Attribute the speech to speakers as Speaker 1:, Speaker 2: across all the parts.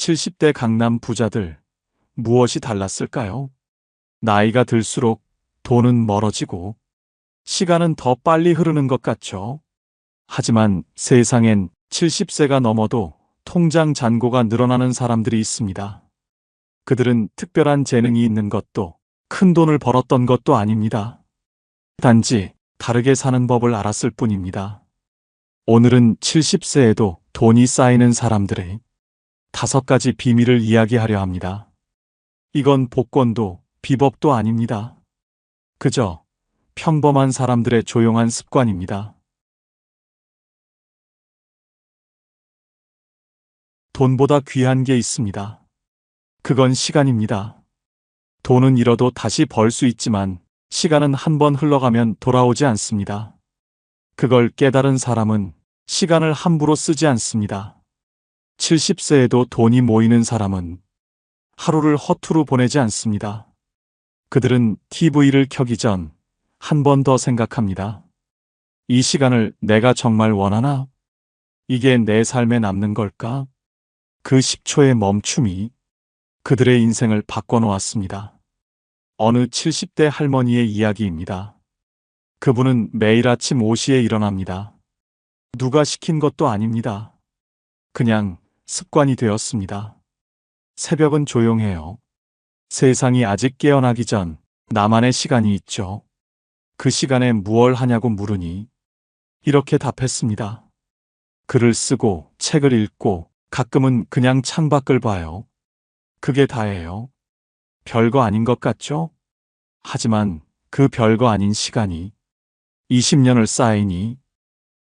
Speaker 1: 70대 강남 부자들, 무엇이 달랐을까요? 나이가 들수록 돈은 멀어지고 시간은 더 빨리 흐르는 것 같죠? 하지만 세상엔 70세가 넘어도 통장 잔고가 늘어나는 사람들이 있습니다. 그들은 특별한 재능이 있는 것도 큰 돈을 벌었던 것도 아닙니다. 단지 다르게 사는 법을 알았을 뿐입니다. 오늘은 70세에도 돈이 쌓이는 사람들의 5가지 비밀을 이야기하려 합니다. 이건 복권도 비법도 아닙니다. 그저 평범한 사람들의 조용한 습관입니다. 돈보다 귀한 게 있습니다. 그건 시간입니다. 돈은 잃어도 다시 벌 수 있지만 시간은 한 번 흘러가면 돌아오지 않습니다. 그걸 깨달은 사람은 시간을 함부로 쓰지 않습니다. 70세에도 돈이 모이는 사람은 하루를 허투루 보내지 않습니다. 그들은 TV를 켜기 전 한 번 더 생각합니다. 이 시간을 내가 정말 원하나? 이게 내 삶에 남는 걸까? 그 10초의 멈춤이 그들의 인생을 바꿔놓았습니다. 어느 70대 할머니의 이야기입니다. 그분은 매일 아침 5시에 일어납니다. 누가 시킨 것도 아닙니다. 그냥 습관이 되었습니다. 새벽은 조용해요. 세상이 아직 깨어나기 전 나만의 시간이 있죠. 그 시간에 무얼 하냐고 물으니 이렇게 답했습니다. 글을 쓰고 책을 읽고 가끔은 그냥 창밖을 봐요. 그게 다예요. 별거 아닌 것 같죠? 하지만 그 별거 아닌 시간이 20년을 쌓이니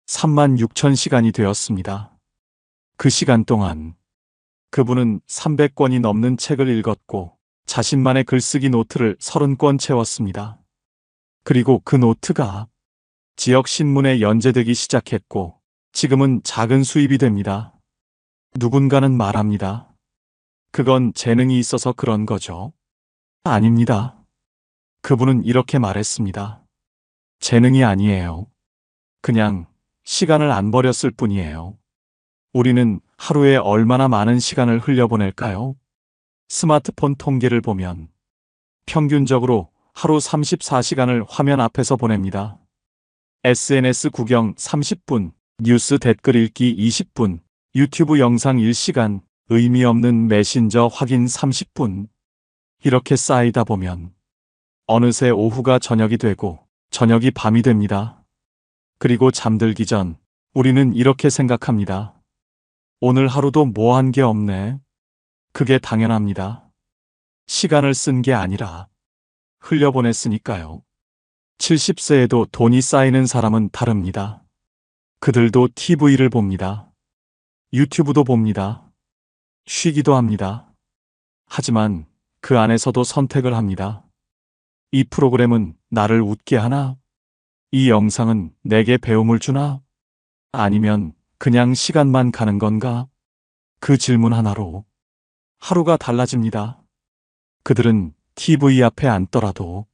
Speaker 1: 36,000시간이 되었습니다. 그 시간 동안 그분은 300권이 넘는 책을 읽었고 자신만의 글쓰기 노트를 30권 채웠습니다. 그리고 그 노트가 지역 신문에 연재되기 시작했고 지금은 작은 수입이 됩니다. 누군가는 말합니다. 그건 재능이 있어서 그런 거죠. 아닙니다. 그분은 이렇게 말했습니다. 재능이 아니에요. 그냥 시간을 안 버렸을 뿐이에요. 우리는 하루에 얼마나 많은 시간을 흘려보낼까요? 스마트폰 통계를 보면 평균적으로 하루 34시간을 화면 앞에서 보냅니다. SNS 구경 30분, 뉴스 댓글 읽기 20분, 유튜브 영상 1시간, 의미 없는 메신저 확인 30분. 이렇게 쌓이다 보면 어느새 오후가 저녁이 되고 저녁이 밤이 됩니다. 그리고 잠들기 전 우리는 이렇게 생각합니다. 오늘 하루도 뭐 한 게 없네. 그게 당연합니다. 시간을 쓴 게 아니라 흘려보냈으니까요. 70세에도 돈이 쌓이는 사람은 다릅니다. 그들도 TV를 봅니다. 유튜브도 봅니다. 쉬기도 합니다. 하지만 그 안에서도 선택을 합니다. 이 프로그램은 나를 웃게 하나? 이 영상은 내게 배움을 주나? 아니면 그냥 시간만 가는 건가? 그 질문 하나로 하루가 달라집니다. 그들은 TV 앞에 앉더라도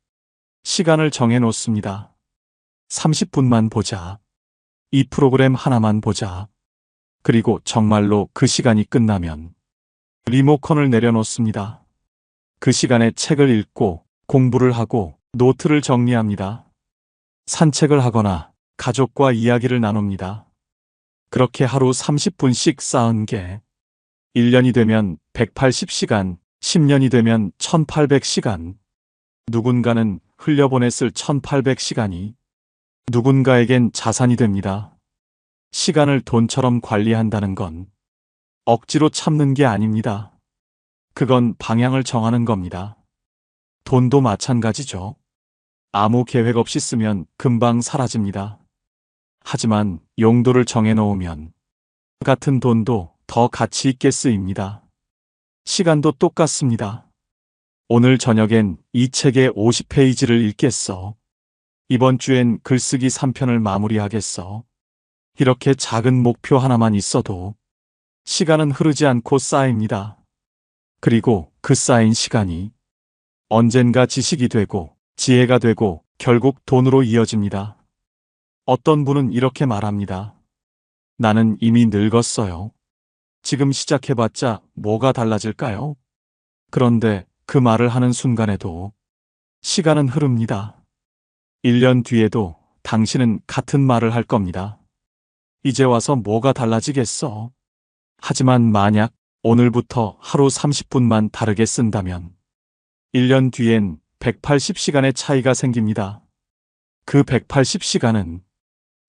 Speaker 1: 시간을 정해놓습니다. 30분만 보자. 이 프로그램 하나만 보자. 그리고 정말로 그 시간이 끝나면 리모컨을 내려놓습니다. 그 시간에 책을 읽고 공부를 하고 노트를 정리합니다. 산책을 하거나 가족과 이야기를 나눕니다. 그렇게 하루 30분씩 쌓은 게 1년이 되면 180시간, 10년이 되면 1800시간. 누군가는 흘려보냈을 1800시간이 누군가에겐 자산이 됩니다. 시간을 돈처럼 관리한다는 건 억지로 참는 게 아닙니다. 그건 방향을 정하는 겁니다. 돈도 마찬가지죠. 아무 계획 없이 쓰면 금방 사라집니다. 하지만 용도를 정해놓으면 같은 돈도 더 가치 있게 쓰입니다. 시간도 똑같습니다. 오늘 저녁엔 이 책의 50페이지를 읽겠어. 이번 주엔 글쓰기 3편을 마무리하겠어. 이렇게 작은 목표 하나만 있어도 시간은 흐르지 않고 쌓입니다. 그리고 그 쌓인 시간이 언젠가 지식이 되고 지혜가 되고 결국 돈으로 이어집니다. 어떤 분은 이렇게 말합니다. 나는 이미 늙었어요. 지금 시작해봤자 뭐가 달라질까요? 그런데 그 말을 하는 순간에도 시간은 흐릅니다. 1년 뒤에도 당신은 같은 말을 할 겁니다. 이제 와서 뭐가 달라지겠어? 하지만 만약 오늘부터 하루 30분만 다르게 쓴다면 1년 뒤엔 180시간의 차이가 생깁니다. 그 180시간은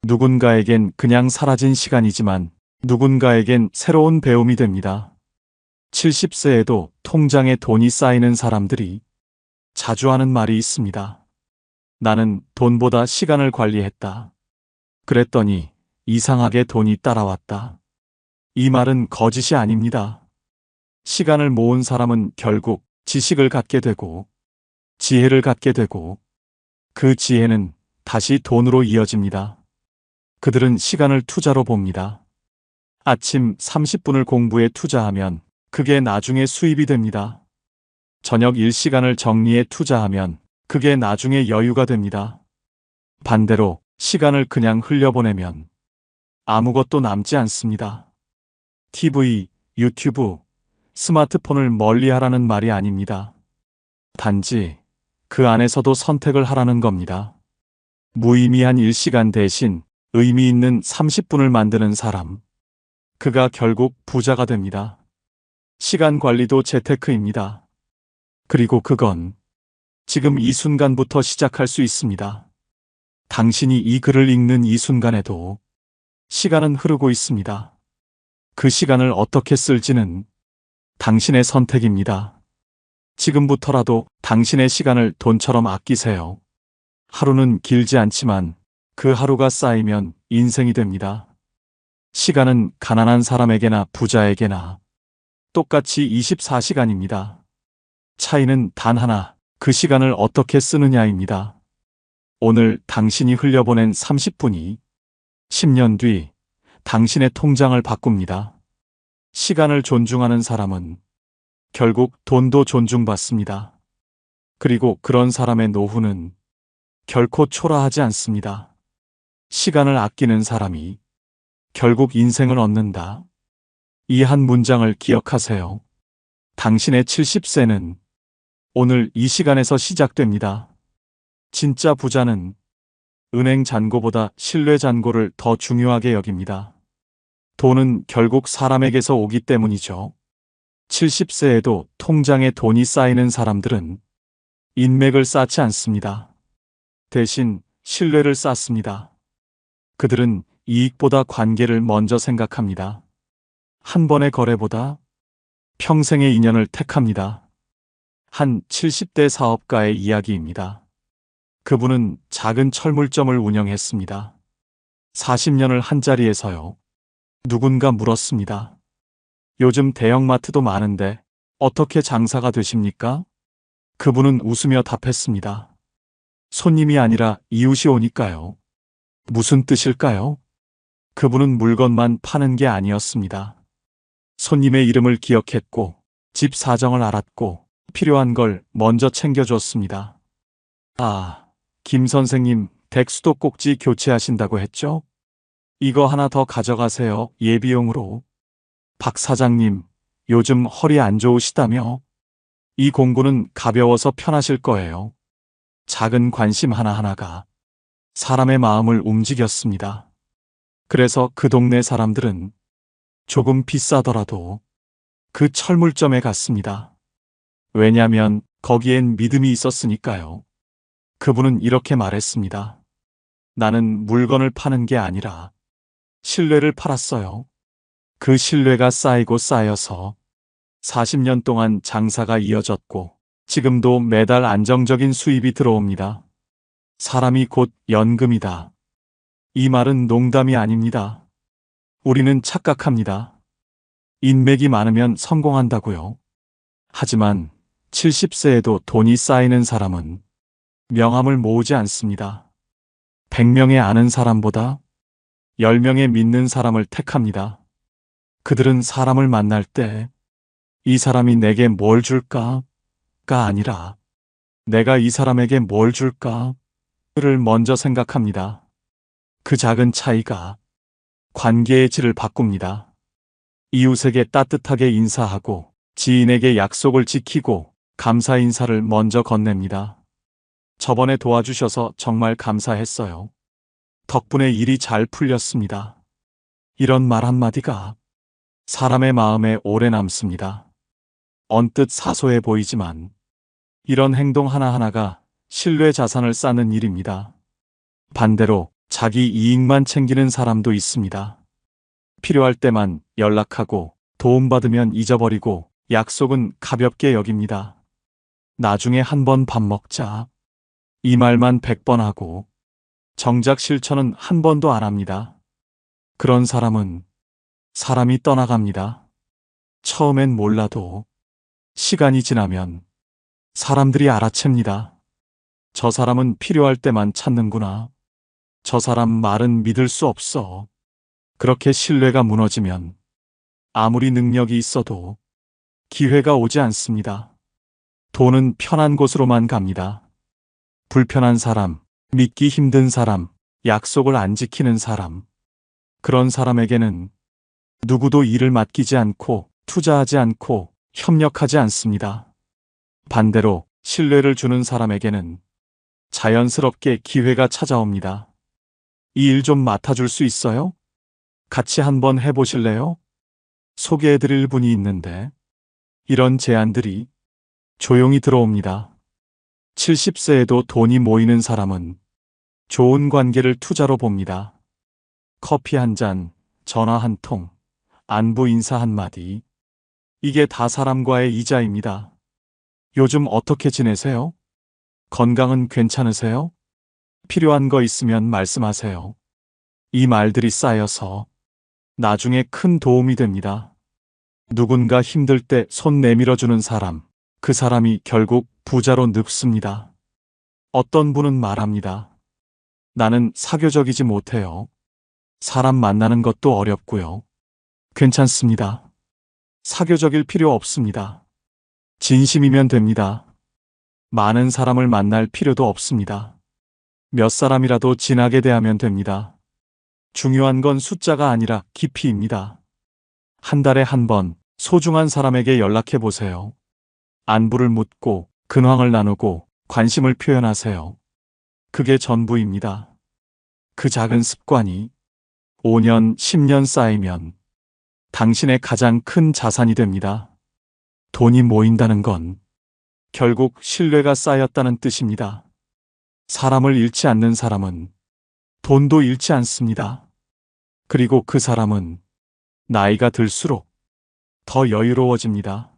Speaker 1: 누군가에겐 그냥 사라진 시간이지만 누군가에겐 새로운 배움이 됩니다. 70세에도 통장에 돈이 쌓이는 사람들이 자주 하는 말이 있습니다. 나는 돈보다 시간을 관리했다. 그랬더니 이상하게 돈이 따라왔다. 이 말은 거짓이 아닙니다. 시간을 모은 사람은 결국 지식을 갖게 되고 지혜를 갖게 되고 그 지혜는 다시 돈으로 이어집니다. 그들은 시간을 투자로 봅니다. 아침 30분을 공부에 투자하면 그게 나중에 수입이 됩니다. 저녁 1시간을 정리에 투자하면 그게 나중에 여유가 됩니다. 반대로 시간을 그냥 흘려보내면 아무것도 남지 않습니다. TV, 유튜브, 스마트폰을 멀리하라는 말이 아닙니다. 단지 그 안에서도 선택을 하라는 겁니다. 무의미한 1시간 대신 의미 있는 30분을 만드는 사람. 그가 결국 부자가 됩니다. 시간 관리도 재테크입니다. 그리고 그건 지금 이 순간부터 시작할 수 있습니다. 당신이 이 글을 읽는 이 순간에도 시간은 흐르고 있습니다. 그 시간을 어떻게 쓸지는 당신의 선택입니다. 지금부터라도 당신의 시간을 돈처럼 아끼세요. 하루는 길지 않지만 그 하루가 쌓이면 인생이 됩니다. 시간은 가난한 사람에게나 부자에게나 똑같이 24시간입니다. 차이는 단 하나, 그 시간을 어떻게 쓰느냐입니다. 오늘 당신이 흘려보낸 30분이 10년 뒤 당신의 통장을 바꿉니다. 시간을 존중하는 사람은 결국 돈도 존중받습니다. 그리고 그런 사람의 노후는 결코 초라하지 않습니다. 시간을 아끼는 사람이 결국 인생을 얻는다. 이 한 문장을 기억하세요. 당신의 70세는 오늘 이 시간에서 시작됩니다. 진짜 부자는 은행 잔고보다 신뢰 잔고를 더 중요하게 여깁니다. 돈은 결국 사람에게서 오기 때문이죠. 70세에도 통장에 돈이 쌓이는 사람들은 인맥을 쌓지 않습니다. 대신 신뢰를 쌓습니다. 그들은 이익보다 관계를 먼저 생각합니다. 한 번의 거래보다 평생의 인연을 택합니다. 한 70대 사업가의 이야기입니다. 그분은 작은 철물점을 운영했습니다. 40년을 한 자리에서요. 누군가 물었습니다. 요즘 대형마트도 많은데 어떻게 장사가 되십니까? 그분은 웃으며 답했습니다. 손님이 아니라 이웃이 오니까요. 무슨 뜻일까요? 그분은 물건만 파는 게 아니었습니다. 손님의 이름을 기억했고 집 사정을 알았고 필요한 걸 먼저 챙겨줬습니다. 아, 김 선생님 댁 수도꼭지 교체하신다고 했죠? 이거 하나 더 가져가세요. 예비용으로. 박 사장님, 요즘 허리 안 좋으시다며? 이 공구는 가벼워서 편하실 거예요. 작은 관심 하나하나가 사람의 마음을 움직였습니다. 그래서 그 동네 사람들은 조금 비싸더라도 그 철물점에 갔습니다. 왜냐면 거기엔 믿음이 있었으니까요. 그분은 이렇게 말했습니다. 나는 물건을 파는 게 아니라 신뢰를 팔았어요. 그 신뢰가 쌓이고 쌓여서 40년 동안 장사가 이어졌고 지금도 매달 안정적인 수입이 들어옵니다. 사람이 곧 연금이다. 이 말은 농담이 아닙니다. 우리는 착각합니다. 인맥이 많으면 성공한다고요. 하지만 70세에도 돈이 쌓이는 사람은 명함을 모으지 않습니다. 100명의 아는 사람보다 10명의 믿는 사람을 택합니다. 그들은 사람을 만날 때 이 사람이 내게 뭘 줄까가 아니라 내가 이 사람에게 뭘 줄까를 먼저 생각합니다. 그 작은 차이가 관계의 질을 바꿉니다. 이웃에게 따뜻하게 인사하고 지인에게 약속을 지키고 감사 인사를 먼저 건넵니다. 저번에 도와주셔서 정말 감사했어요. 덕분에 일이 잘 풀렸습니다. 이런 말 한마디가 사람의 마음에 오래 남습니다. 언뜻 사소해 보이지만 이런 행동 하나하나가 신뢰 자산을 쌓는 일입니다. 반대로 자기 이익만 챙기는 사람도 있습니다. 필요할 때만 연락하고 도움받으면 잊어버리고 약속은 가볍게 여깁니다. 나중에 한번 밥 먹자. 이 말만 100번 하고 정작 실천은 한 번도 안 합니다. 그런 사람은 사람이 떠나갑니다. 처음엔 몰라도 시간이 지나면 사람들이 알아챕니다. 저 사람은 필요할 때만 찾는구나. 저 사람 말은 믿을 수 없어. 그렇게 신뢰가 무너지면 아무리 능력이 있어도 기회가 오지 않습니다. 돈은 편한 곳으로만 갑니다. 불편한 사람, 믿기 힘든 사람, 약속을 안 지키는 사람, 그런 사람에게는 누구도 일을 맡기지 않고 투자하지 않고 협력하지 않습니다. 반대로 신뢰를 주는 사람에게는 자연스럽게 기회가 찾아옵니다. 이 일 좀 맡아줄 수 있어요? 같이 한번 해보실래요? 소개해드릴 분이 있는데 이런 제안들이 조용히 들어옵니다. 70세에도 돈이 모이는 사람은 좋은 관계를 투자로 봅니다. 커피 한 잔, 전화 한 통, 안부 인사 한마디. 이게 다 사람과의 이자입니다. 요즘 어떻게 지내세요? 건강은 괜찮으세요? 필요한 거 있으면 말씀하세요. 이 말들이 쌓여서 나중에 큰 도움이 됩니다. 누군가 힘들 때 손 내밀어주는 사람, 그 사람이 결국 부자로 늙습니다. 어떤 분은 말합니다. 나는 사교적이지 못해요. 사람 만나는 것도 어렵고요. 괜찮습니다. 사교적일 필요 없습니다. 진심이면 됩니다. 많은 사람을 만날 필요도 없습니다. 몇 사람이라도 진하게 대하면 됩니다. 중요한 건 숫자가 아니라 깊이입니다. 한 달에 한 번 소중한 사람에게 연락해 보세요. 안부를 묻고 근황을 나누고 관심을 표현하세요. 그게 전부입니다. 그 작은 습관이 5년, 10년 쌓이면 당신의 가장 큰 자산이 됩니다. 돈이 모인다는 건 결국 신뢰가 쌓였다는 뜻입니다. 사람을 잃지 않는 사람은 돈도 잃지 않습니다. 그리고 그 사람은 나이가 들수록 더 여유로워집니다.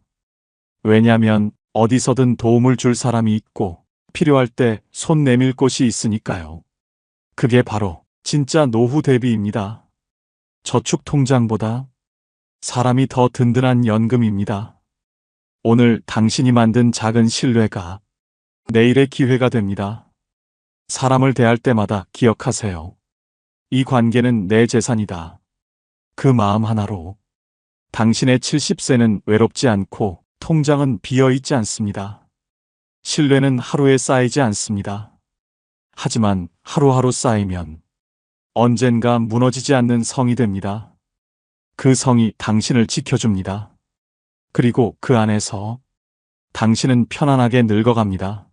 Speaker 1: 왜냐면 어디서든 도움을 줄 사람이 있고 필요할 때 손 내밀 곳이 있으니까요. 그게 바로 진짜 노후 대비입니다. 저축 통장보다 사람이 더 든든한 연금입니다. 오늘 당신이 만든 작은 신뢰가 내일의 기회가 됩니다. 사람을 대할 때마다 기억하세요. 이 관계는 내 재산이다. 그 마음 하나로 당신의 70세는 외롭지 않고 통장은 비어 있지 않습니다. 신뢰는 하루에 쌓이지 않습니다. 하지만 하루하루 쌓이면 언젠가 무너지지 않는 성이 됩니다. 그 성이 당신을 지켜줍니다. 그리고 그 안에서 당신은 편안하게 늙어갑니다.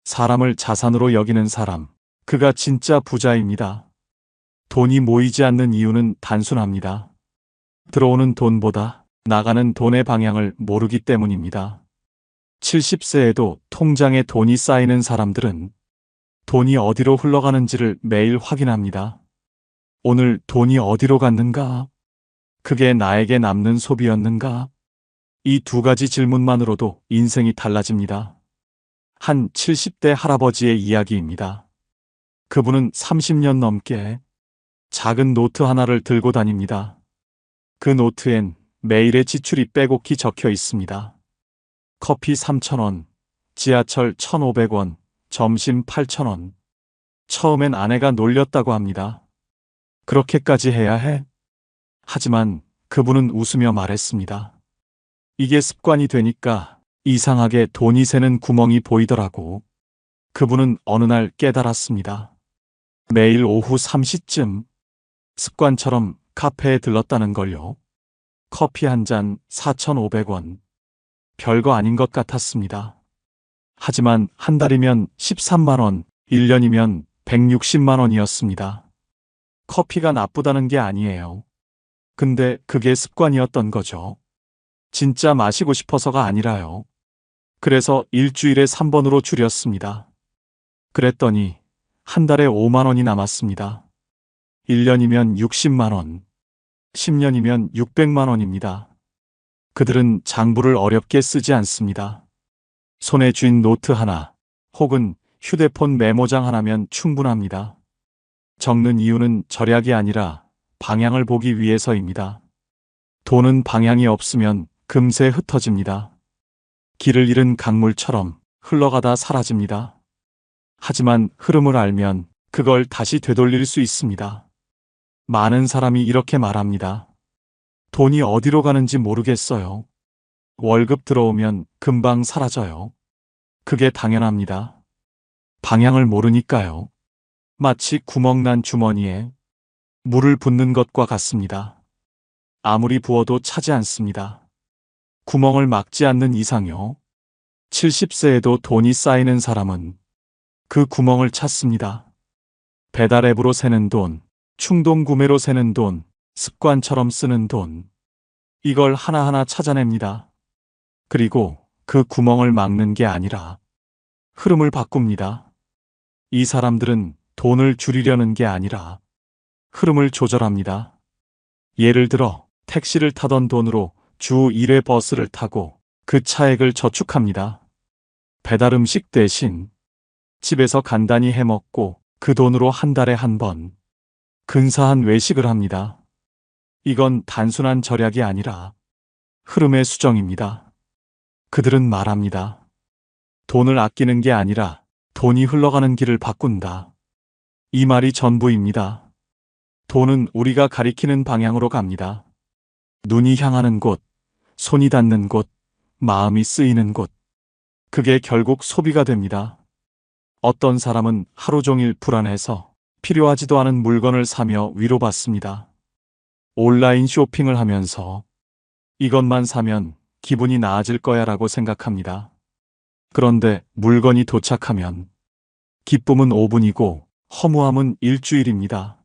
Speaker 1: 사람을 자산으로 여기는 사람, 그가 진짜 부자입니다. 돈이 모이지 않는 이유는 단순합니다. 들어오는 돈보다 나가는 돈의 방향을 모르기 때문입니다. 70세에도 통장에 돈이 쌓이는 사람들은 돈이 어디로 흘러가는지를 매일 확인합니다. 오늘 돈이 어디로 갔는가? 그게 나에게 남는 소비였는가? 이 두 가지 질문만으로도 인생이 달라집니다. 한 70대 할아버지의 이야기입니다. 그분은 30년 넘게 작은 노트 하나를 들고 다닙니다. 그 노트엔 매일의 지출이 빼곡히 적혀 있습니다. 커피 3,000원, 지하철 1,500원, 점심 8,000원. 처음엔 아내가 놀렸다고 합니다. 그렇게까지 해야 해? 하지만 그분은 웃으며 말했습니다. 이게 습관이 되니까 이상하게 돈이 새는 구멍이 보이더라고. 그분은 어느 날 깨달았습니다. 매일 오후 3시쯤 습관처럼 카페에 들렀다는 걸요. 커피 한 잔 4,500원. 별거 아닌 것 같았습니다. 하지만 한 달이면 13만 원, 1년이면 160만 원이었습니다. 커피가 나쁘다는 게 아니에요. 근데 그게 습관이었던 거죠. 진짜 마시고 싶어서가 아니라요. 그래서 일주일에 3번으로 줄였습니다. 그랬더니 한 달에 5만 원이 남았습니다. 1년이면 60만 원, 10년이면 600만 원입니다. 그들은 장부를 어렵게 쓰지 않습니다. 손에 쥔 노트 하나 혹은 휴대폰 메모장 하나면 충분합니다. 적는 이유는 절약이 아니라 방향을 보기 위해서입니다. 돈은 방향이 없으면 금세 흩어집니다. 길을 잃은 강물처럼 흘러가다 사라집니다. 하지만 흐름을 알면 그걸 다시 되돌릴 수 있습니다. 많은 사람이 이렇게 말합니다. 돈이 어디로 가는지 모르겠어요. 월급 들어오면 금방 사라져요. 그게 당연합니다. 방향을 모르니까요. 마치 구멍난 주머니에 물을 붓는 것과 같습니다. 아무리 부어도 차지 않습니다. 구멍을 막지 않는 이상요. 70세에도 돈이 쌓이는 사람은 그 구멍을 찾습니다. 배달 앱으로 새는 돈, 충동 구매로 새는 돈, 습관처럼 쓰는 돈. 이걸 하나하나 찾아냅니다. 그리고 그 구멍을 막는 게 아니라 흐름을 바꿉니다. 이 사람들은 돈을 줄이려는 게 아니라 흐름을 조절합니다. 예를 들어 택시를 타던 돈으로 주 1회 버스를 타고 그 차액을 저축합니다. 배달 음식 대신 집에서 간단히 해먹고 그 돈으로 한 달에 한 번 근사한 외식을 합니다. 이건 단순한 절약이 아니라 흐름의 수정입니다. 그들은 말합니다. 돈을 아끼는 게 아니라 돈이 흘러가는 길을 바꾼다. 이 말이 전부입니다. 돈은 우리가 가리키는 방향으로 갑니다. 눈이 향하는 곳, 손이 닿는 곳, 마음이 쓰이는 곳. 그게 결국 소비가 됩니다. 어떤 사람은 하루 종일 불안해서 필요하지도 않은 물건을 사며 위로받습니다. 온라인 쇼핑을 하면서 이것만 사면 기분이 나아질 거야 라고 생각합니다. 그런데 물건이 도착하면 기쁨은 5분이고 허무함은 일주일입니다.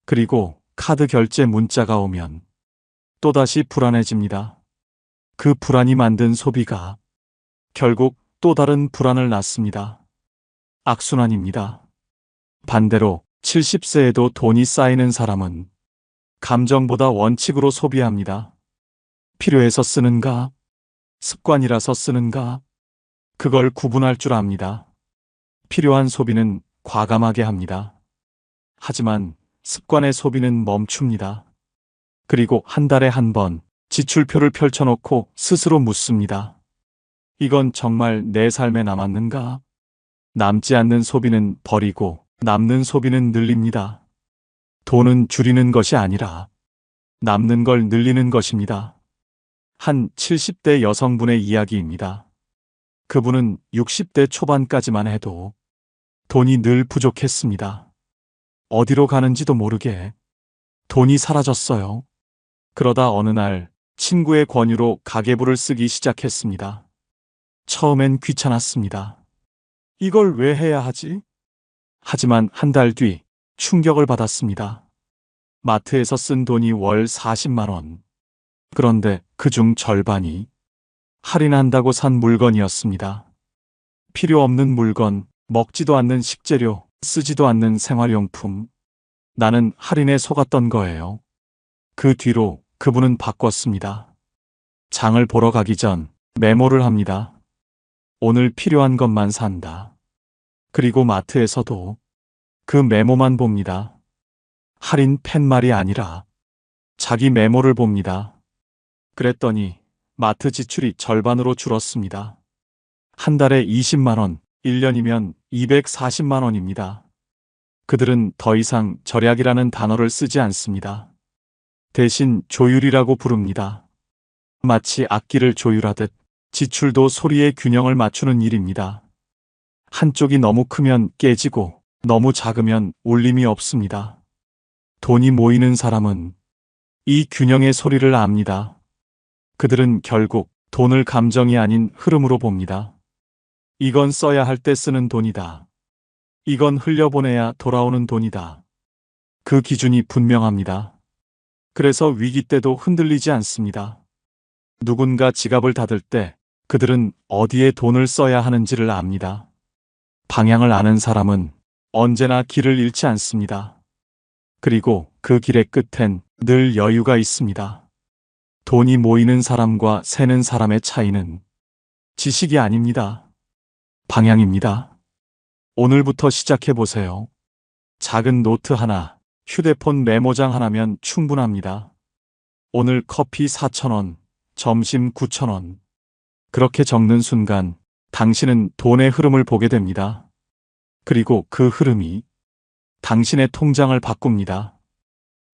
Speaker 1: 그리고 카드 결제 문자가 오면 또다시 불안해집니다. 그 불안이 만든 소비가 결국 또 다른 불안을 낳습니다. 악순환입니다. 반대로 70세에도 돈이 쌓이는 사람은 감정보다 원칙으로 소비합니다. 필요해서 쓰는가? 습관이라서 쓰는가? 그걸 구분할 줄 압니다. 필요한 소비는 과감하게 합니다. 하지만 습관의 소비는 멈춥니다. 그리고 한 달에 한 번 지출표를 펼쳐놓고 스스로 묻습니다. 이건 정말 내 삶에 남았는가? 남지 않는 소비는 버리고 남는 소비는 늘립니다. 돈은 줄이는 것이 아니라 남는 걸 늘리는 것입니다. 한 70대 여성분의 이야기입니다. 그분은 60대 초반까지만 해도 돈이 늘 부족했습니다. 어디로 가는지도 모르게 돈이 사라졌어요. 그러다 어느 날 친구의 권유로 가계부를 쓰기 시작했습니다. 처음엔 귀찮았습니다. 이걸 왜 해야 하지? 하지만 한 달 뒤 충격을 받았습니다. 마트에서 쓴 돈이 월 40만 원. 그런데 그중 절반이 할인한다고 산 물건이었습니다. 필요 없는 물건, 먹지도 않는 식재료, 쓰지도 않는 생활용품. 나는 할인에 속았던 거예요. 그 뒤로 그분은 바꿨습니다. 장을 보러 가기 전 메모를 합니다. 오늘 필요한 것만 산다. 그리고 마트에서도 그 메모만 봅니다. 할인 팻말이 아니라 자기 메모를 봅니다. 그랬더니 마트 지출이 절반으로 줄었습니다. 한 달에 20만 원, 1년이면 240만 원입니다. 그들은 더 이상 절약이라는 단어를 쓰지 않습니다. 대신 조율이라고 부릅니다. 마치 악기를 조율하듯 지출도 소리의 균형을 맞추는 일입니다. 한쪽이 너무 크면 깨지고 너무 작으면 울림이 없습니다. 돈이 모이는 사람은 이 균형의 소리를 압니다. 그들은 결국 돈을 감정이 아닌 흐름으로 봅니다. 이건 써야 할 때 쓰는 돈이다. 이건 흘려보내야 돌아오는 돈이다. 그 기준이 분명합니다. 그래서 위기 때도 흔들리지 않습니다. 누군가 지갑을 닫을 때 그들은 어디에 돈을 써야 하는지를 압니다. 방향을 아는 사람은 언제나 길을 잃지 않습니다. 그리고 그 길의 끝엔 늘 여유가 있습니다. 돈이 모이는 사람과 새는 사람의 차이는 지식이 아닙니다. 방향입니다. 오늘부터 시작해 보세요. 작은 노트 하나, 휴대폰 메모장 하나면 충분합니다. 오늘 커피 4,000원, 점심 9,000원. 그렇게 적는 순간 당신은 돈의 흐름을 보게 됩니다. 그리고 그 흐름이 당신의 통장을 바꿉니다.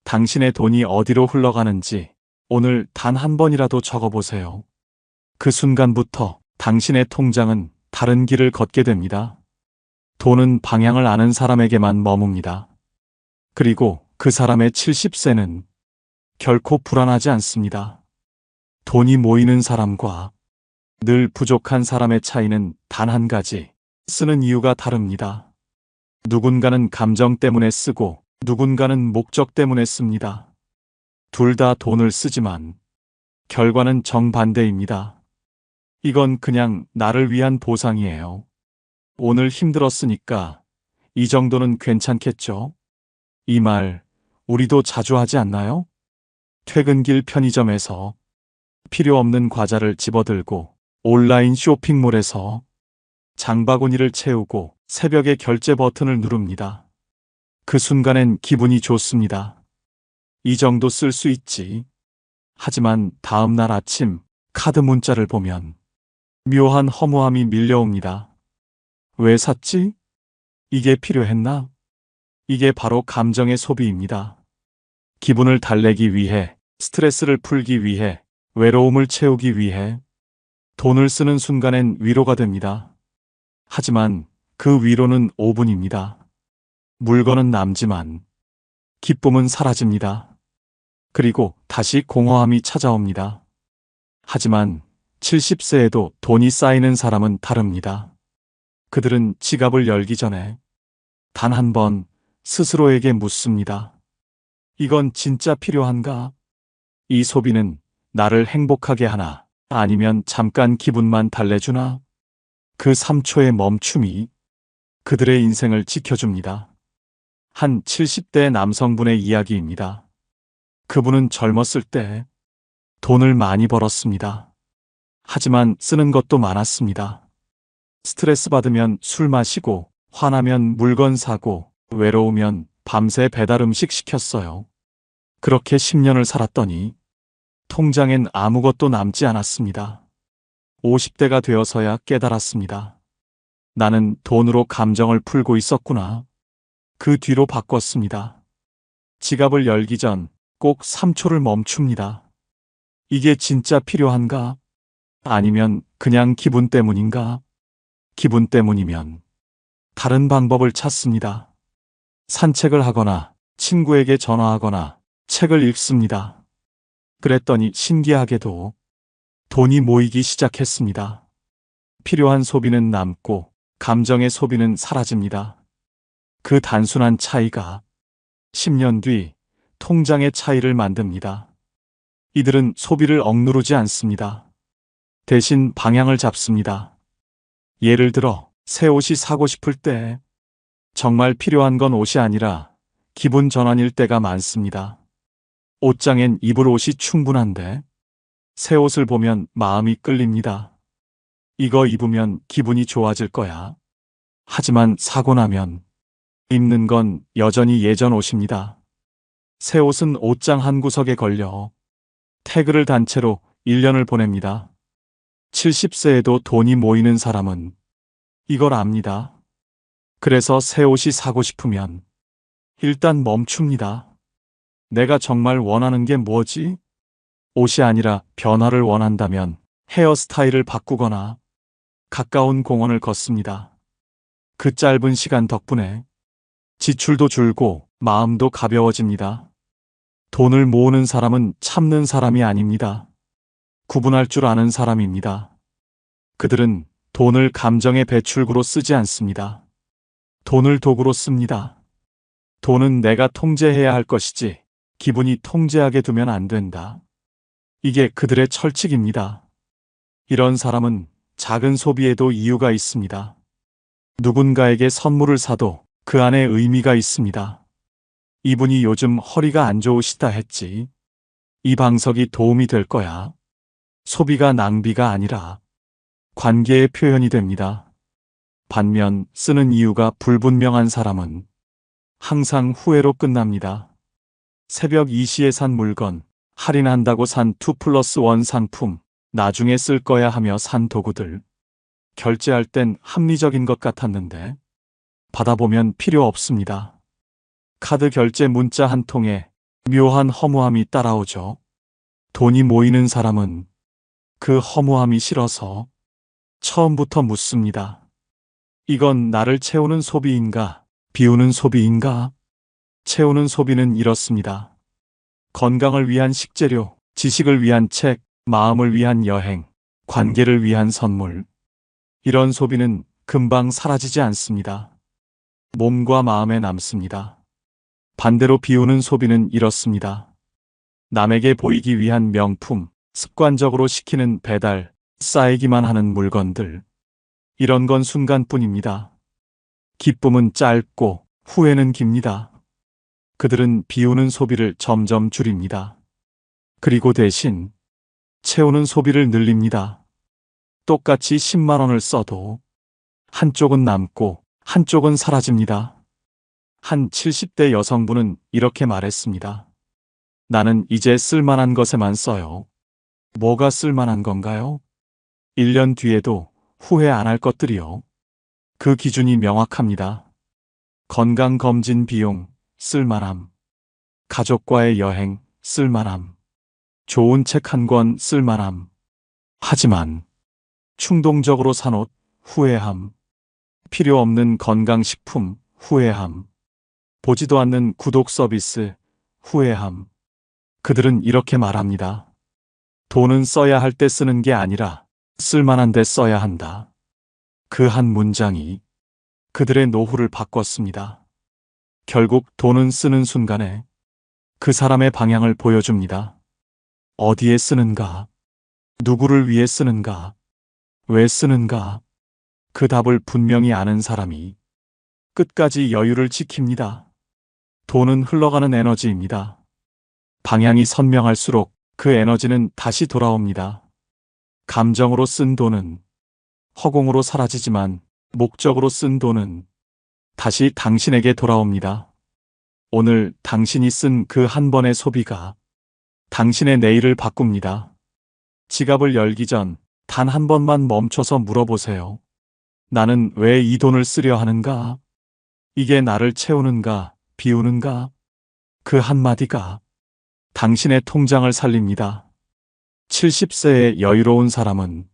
Speaker 1: 당신의 돈이 어디로 흘러가는지 오늘 단 한 번이라도 적어보세요. 그 순간부터 당신의 통장은 다른 길을 걷게 됩니다. 돈은 방향을 아는 사람에게만 머뭅니다. 그리고 그 사람의 70세는 결코 불안하지 않습니다. 돈이 모이는 사람과 늘 부족한 사람의 차이는 단 한 가지, 쓰는 이유가 다릅니다. 누군가는 감정 때문에 쓰고 누군가는 목적 때문에 씁니다. 둘 다 돈을 쓰지만 결과는 정반대입니다. 이건 그냥 나를 위한 보상이에요. 오늘 힘들었으니까 이 정도는 괜찮겠죠? 이 말 우리도 자주 하지 않나요? 퇴근길 편의점에서 필요 없는 과자를 집어들고 온라인 쇼핑몰에서 장바구니를 채우고 새벽에 결제 버튼을 누릅니다. 그 순간엔 기분이 좋습니다. 이 정도 쓸 수 있지. 하지만 다음 날 아침 카드 문자를 보면 묘한 허무함이 밀려옵니다. 왜 샀지? 이게 필요했나? 이게 바로 감정의 소비입니다. 기분을 달래기 위해, 스트레스를 풀기 위해, 외로움을 채우기 위해 돈을 쓰는 순간엔 위로가 됩니다. 하지만 그 위로는 5분입니다. 물건은 남지만 기쁨은 사라집니다. 그리고 다시 공허함이 찾아옵니다. 하지만 70세에도 돈이 쌓이는 사람은 다릅니다. 그들은 지갑을 열기 전에 단 한 번 스스로에게 묻습니다. 이건 진짜 필요한가? 이 소비는 나를 행복하게 하나? 아니면 잠깐 기분만 달래주나? 그 3초의 멈춤이 그들의 인생을 지켜줍니다. 한 70대 남성분의 이야기입니다. 그분은 젊었을 때 돈을 많이 벌었습니다. 하지만 쓰는 것도 많았습니다. 스트레스 받으면 술 마시고, 화나면 물건 사고, 외로우면 밤새 배달 음식 시켰어요. 그렇게 10년을 살았더니 통장엔 아무것도 남지 않았습니다. 50대가 되어서야 깨달았습니다. 나는 돈으로 감정을 풀고 있었구나. 그 뒤로 바꿨습니다. 지갑을 열기 전 꼭 3초를 멈춥니다. 이게 진짜 필요한가? 아니면 그냥 기분 때문인가? 기분 때문이면 다른 방법을 찾습니다. 산책을 하거나 친구에게 전화하거나 책을 읽습니다. 그랬더니 신기하게도 돈이 모이기 시작했습니다. 필요한 소비는 남고 감정의 소비는 사라집니다. 그 단순한 차이가 10년 뒤 통장의 차이를 만듭니다. 이들은 소비를 억누르지 않습니다. 대신 방향을 잡습니다. 예를 들어 새 옷이 사고 싶을 때 정말 필요한 건 옷이 아니라 기분 전환일 때가 많습니다. 옷장엔 입을 옷이 충분한데 새 옷을 보면 마음이 끌립니다. 이거 입으면 기분이 좋아질 거야. 하지만 사고 나면 입는 건 여전히 예전 옷입니다. 새 옷은 옷장 한 구석에 걸려 태그를 단 채로 1년을 보냅니다. 70세에도 돈이 모이는 사람은 이걸 압니다. 그래서 새 옷이 사고 싶으면 일단 멈춥니다. 내가 정말 원하는 게 뭐지? 옷이 아니라 변화를 원한다면 헤어스타일을 바꾸거나 가까운 공원을 걷습니다. 그 짧은 시간 덕분에 지출도 줄고 마음도 가벼워집니다. 돈을 모으는 사람은 참는 사람이 아닙니다. 구분할 줄 아는 사람입니다. 그들은 돈을 감정의 배출구로 쓰지 않습니다. 돈을 도구로 씁니다. 돈은 내가 통제해야 할 것이지 기분이 통제하게 두면 안 된다. 이게 그들의 철칙입니다. 이런 사람은 작은 소비에도 이유가 있습니다. 누군가에게 선물을 사도 그 안에 의미가 있습니다. 이분이 요즘 허리가 안 좋으시다 했지. 이 방석이 도움이 될 거야. 소비가 낭비가 아니라 관계의 표현이 됩니다. 반면 쓰는 이유가 불분명한 사람은 항상 후회로 끝납니다. 새벽 2시에 산 물건, 할인한다고 산 2+1 상품, 나중에 쓸 거야 하며 산 도구들. 결제할 땐 합리적인 것 같았는데 받아보면 필요 없습니다. 카드 결제 문자 한 통에 묘한 허무함이 따라오죠. 돈이 모이는 사람은 그 허무함이 싫어서 처음부터 묻습니다. 이건 나를 채우는 소비인가, 비우는 소비인가? 채우는 소비는 이렇습니다. 건강을 위한 식재료, 지식을 위한 책, 마음을 위한 여행, 관계를 위한 선물. 이런 소비는 금방 사라지지 않습니다. 몸과 마음에 남습니다. 반대로 비우는 소비는 이렇습니다. 남에게 보이기 위한 명품, 습관적으로 시키는 배달, 쌓이기만 하는 물건들. 이런 건 순간뿐입니다. 기쁨은 짧고 후회는 깁니다. 그들은 비우는 소비를 점점 줄입니다. 그리고 대신 채우는 소비를 늘립니다. 똑같이 10만 원을 써도 한쪽은 남고 한쪽은 사라집니다. 한 70대 여성분은 이렇게 말했습니다. 나는 이제 쓸만한 것에만 써요. 뭐가 쓸만한 건가요? 1년 뒤에도 후회 안 할 것들이요. 그 기준이 명확합니다. 건강검진 비용, 쓸만함. 가족과의 여행, 쓸만함. 좋은 책 한 권, 쓸만함. 하지만 충동적으로 산 옷, 후회함. 필요 없는 건강식품, 후회함. 보지도 않는 구독 서비스, 후회함. 그들은 이렇게 말합니다. 돈은 써야 할 때 쓰는 게 아니라 쓸만한 데 써야 한다. 그 한 문장이 그들의 노후를 바꿨습니다. 결국 돈은 쓰는 순간에 그 사람의 방향을 보여줍니다. 어디에 쓰는가? 누구를 위해 쓰는가? 왜 쓰는가? 그 답을 분명히 아는 사람이 끝까지 여유를 지킵니다. 돈은 흘러가는 에너지입니다. 방향이 선명할수록 그 에너지는 다시 돌아옵니다. 감정으로 쓴 돈은 허공으로 사라지지만 목적으로 쓴 돈은 다시 당신에게 돌아옵니다. 오늘 당신이 쓴 그 한 번의 소비가 당신의 내일을 바꿉니다. 지갑을 열기 전 단 한 번만 멈춰서 물어보세요. 나는 왜 이 돈을 쓰려 하는가? 이게 나를 채우는가, 비우는가? 그 한마디가 당신의 통장을 살립니다. 70세의 여유로운 사람은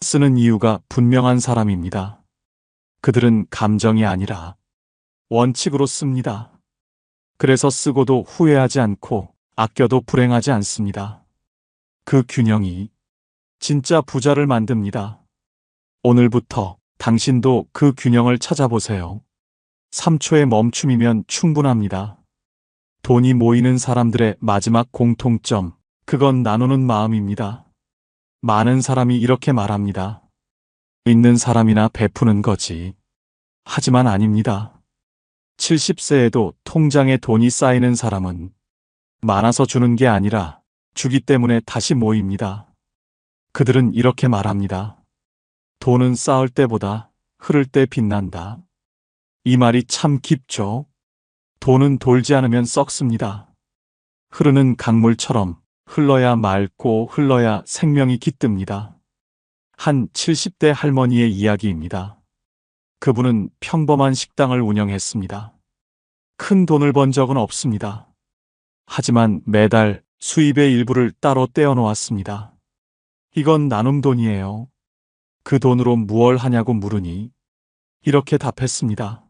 Speaker 1: 쓰는 이유가 분명한 사람입니다. 그들은 감정이 아니라 원칙으로 씁니다. 그래서 쓰고도 후회하지 않고 아껴도 불행하지 않습니다. 그 균형이 진짜 부자를 만듭니다. 오늘부터 당신도 그 균형을 찾아보세요. 3초의 멈춤이면 충분합니다. 돈이 모이는 사람들의 마지막 공통점, 그건 나누는 마음입니다. 많은 사람이 이렇게 말합니다. 있는 사람이나 베푸는 거지. 하지만 아닙니다. 70세에도 통장에 돈이 쌓이는 사람은 많아서 주는 게 아니라 주기 때문에 다시 모입니다. 그들은 이렇게 말합니다. 돈은 쌓을 때보다 흐를 때 빛난다. 이 말이 참 깊죠. 돈은 돌지 않으면 썩습니다. 흐르는 강물처럼 흘러야 맑고 흘러야 생명이 깃듭니다. 한 70대 할머니의 이야기입니다. 그분은 평범한 식당을 운영했습니다. 큰 돈을 번 적은 없습니다. 하지만 매달 수입의 일부를 따로 떼어놓았습니다. 이건 나눔 돈이에요. 그 돈으로 무얼 하냐고 물으니 이렇게 답했습니다.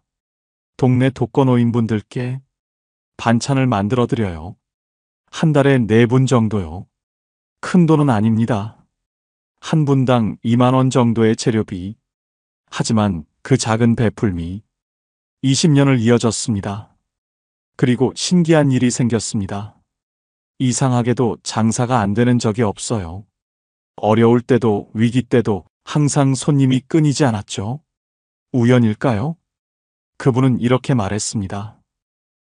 Speaker 1: 동네 독거노인분들께 반찬을 만들어 드려요. 한 달에 4분 정도요. 큰 돈은 아닙니다. 한 분당 2만 원 정도의 재료비. 하지만 그 작은 베풀미 20년을 이어졌습니다. 그리고 신기한 일이 생겼습니다. 이상하게도 장사가 안 되는 적이 없어요. 어려울 때도 위기 때도 항상 손님이 끊이지 않았죠. 우연일까요? 그분은 이렇게 말했습니다.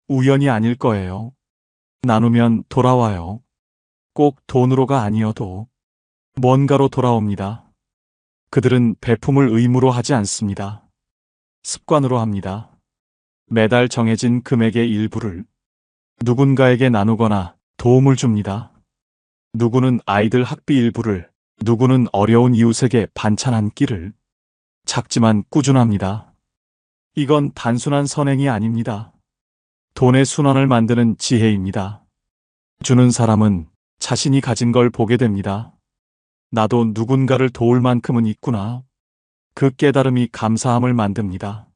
Speaker 1: 우연이 아닐 거예요. 나누면 돌아와요. 꼭 돈으로가 아니어도 뭔가로 돌아옵니다. 그들은 베품을 의무로 하지 않습니다. 습관으로 합니다. 매달 정해진 금액의 일부를 누군가에게 나누거나 도움을 줍니다. 누구는 아이들 학비 일부를, 누구는 어려운 이웃에게 반찬 한 끼를. 작지만 꾸준합니다. 이건 단순한 선행이 아닙니다. 돈의 순환을 만드는 지혜입니다. 주는 사람은 자신이 가진 걸 보게 됩니다. 나도 누군가를 도울 만큼은 있구나. 그 깨달음이 감사함을 만듭니다.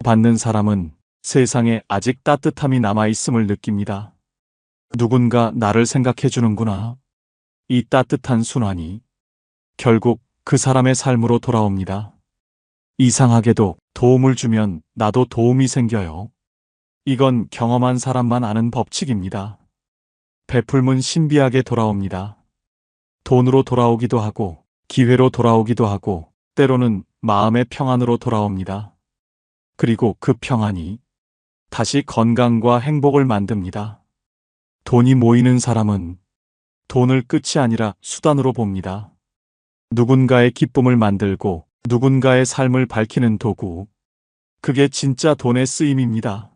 Speaker 1: 받는 사람은 세상에 아직 따뜻함이 남아있음을 느낍니다. 누군가 나를 생각해 주는구나. 이 따뜻한 순환이 결국 그 사람의 삶으로 돌아옵니다. 이상하게도 도움을 주면 나도 도움이 생겨요. 이건 경험한 사람만 아는 법칙입니다. 베풀면 신비하게 돌아옵니다. 돈으로 돌아오기도 하고, 기회로 돌아오기도 하고, 때로는 마음의 평안으로 돌아옵니다. 그리고 그 평안이 다시 건강과 행복을 만듭니다. 돈이 모이는 사람은 돈을 끝이 아니라 수단으로 봅니다. 누군가의 기쁨을 만들고 누군가의 삶을 밝히는 도구. 그게 진짜 돈의 쓰임입니다.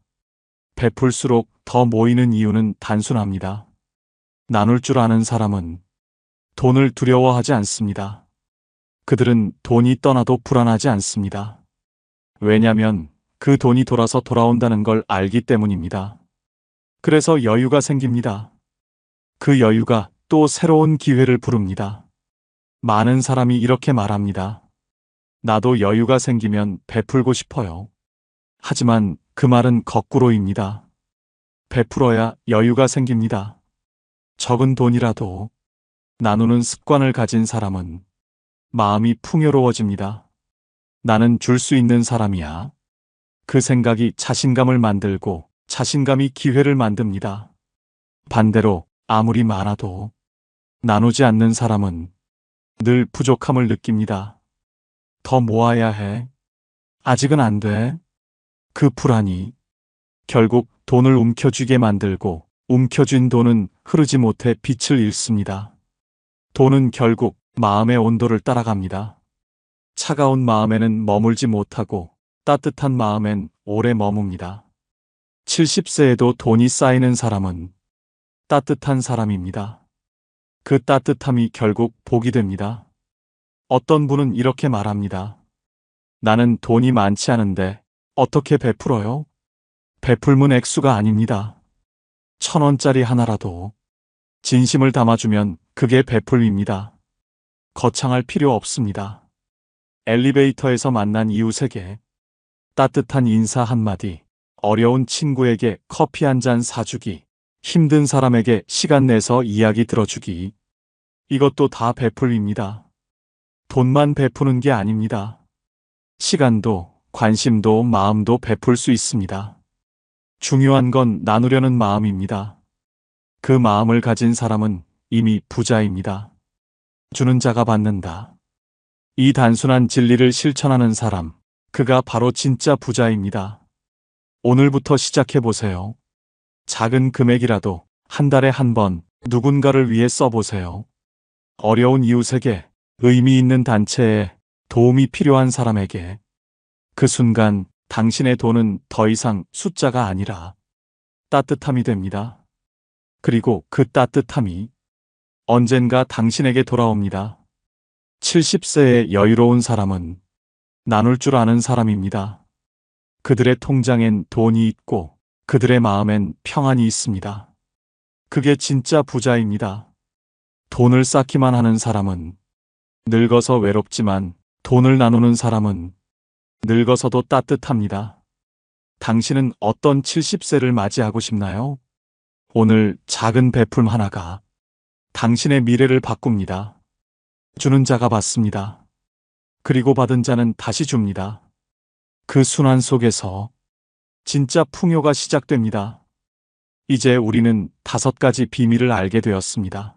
Speaker 1: 베풀수록 더 모이는 이유는 단순합니다. 나눌 줄 아는 사람은 돈을 두려워하지 않습니다. 그들은 돈이 떠나도 불안하지 않습니다. 왜냐하면 그 돈이 돌아서 돌아온다는 걸 알기 때문입니다. 그래서 여유가 생깁니다. 그 여유가 또 새로운 기회를 부릅니다. 많은 사람이 이렇게 말합니다. 나도 여유가 생기면 베풀고 싶어요. 하지만 그 말은 거꾸로입니다. 베풀어야 여유가 생깁니다. 적은 돈이라도 나누는 습관을 가진 사람은 마음이 풍요로워집니다. 나는 줄 수 있는 사람이야. 그 생각이 자신감을 만들고 자신감이 기회를 만듭니다. 반대로 아무리 많아도 나누지 않는 사람은 늘 부족함을 느낍니다. 더 모아야 해. 아직은 안 돼. 그 불안이 결국 돈을 움켜쥐게 만들고 움켜쥔 돈은 흐르지 못해 빛을 잃습니다. 돈은 결국 마음의 온도를 따라갑니다. 차가운 마음에는 머물지 못하고 따뜻한 마음엔 오래 머뭅니다. 70세에도 돈이 쌓이는 사람은 따뜻한 사람입니다. 그 따뜻함이 결국 복이 됩니다. 어떤 분은 이렇게 말합니다. 나는 돈이 많지 않은데 어떻게 베풀어요? 베풀문 액수가 아닙니다. 1,000원짜리 하나라도 진심을 담아주면 그게 베풀입니다. 거창할 필요 없습니다. 엘리베이터에서 만난 이웃에게 따뜻한 인사 한마디, 어려운 친구에게 커피 한 잔 사주기, 힘든 사람에게 시간 내서 이야기 들어주기. 이것도 다 베풀입니다. 돈만 베푸는 게 아닙니다. 시간도, 관심도, 마음도 베풀 수 있습니다. 중요한 건 나누려는 마음입니다. 그 마음을 가진 사람은 이미 부자입니다. 주는 자가 받는다. 이 단순한 진리를 실천하는 사람, 그가 바로 진짜 부자입니다. 오늘부터 시작해보세요. 작은 금액이라도 한 달에 한 번 누군가를 위해 써보세요. 어려운 이웃에게, 의미 있는 단체에, 도움이 필요한 사람에게. 그 순간 당신의 돈은 더 이상 숫자가 아니라 따뜻함이 됩니다. 그리고 그 따뜻함이 언젠가 당신에게 돌아옵니다. 70세의 여유로운 사람은 나눌 줄 아는 사람입니다. 그들의 통장엔 돈이 있고 그들의 마음엔 평안이 있습니다. 그게 진짜 부자입니다. 돈을 쌓기만 하는 사람은 늙어서 외롭지만 돈을 나누는 사람은 늙어서도 따뜻합니다. 당신은 어떤 70세를 맞이하고 싶나요? 오늘 작은 베풀 하나가 당신의 미래를 바꿉니다. 주는 자가 받습니다. 그리고 받은 자는 다시 줍니다. 그 순환 속에서 진짜 풍요가 시작됩니다. 이제 우리는 5가지 비밀을 알게 되었습니다.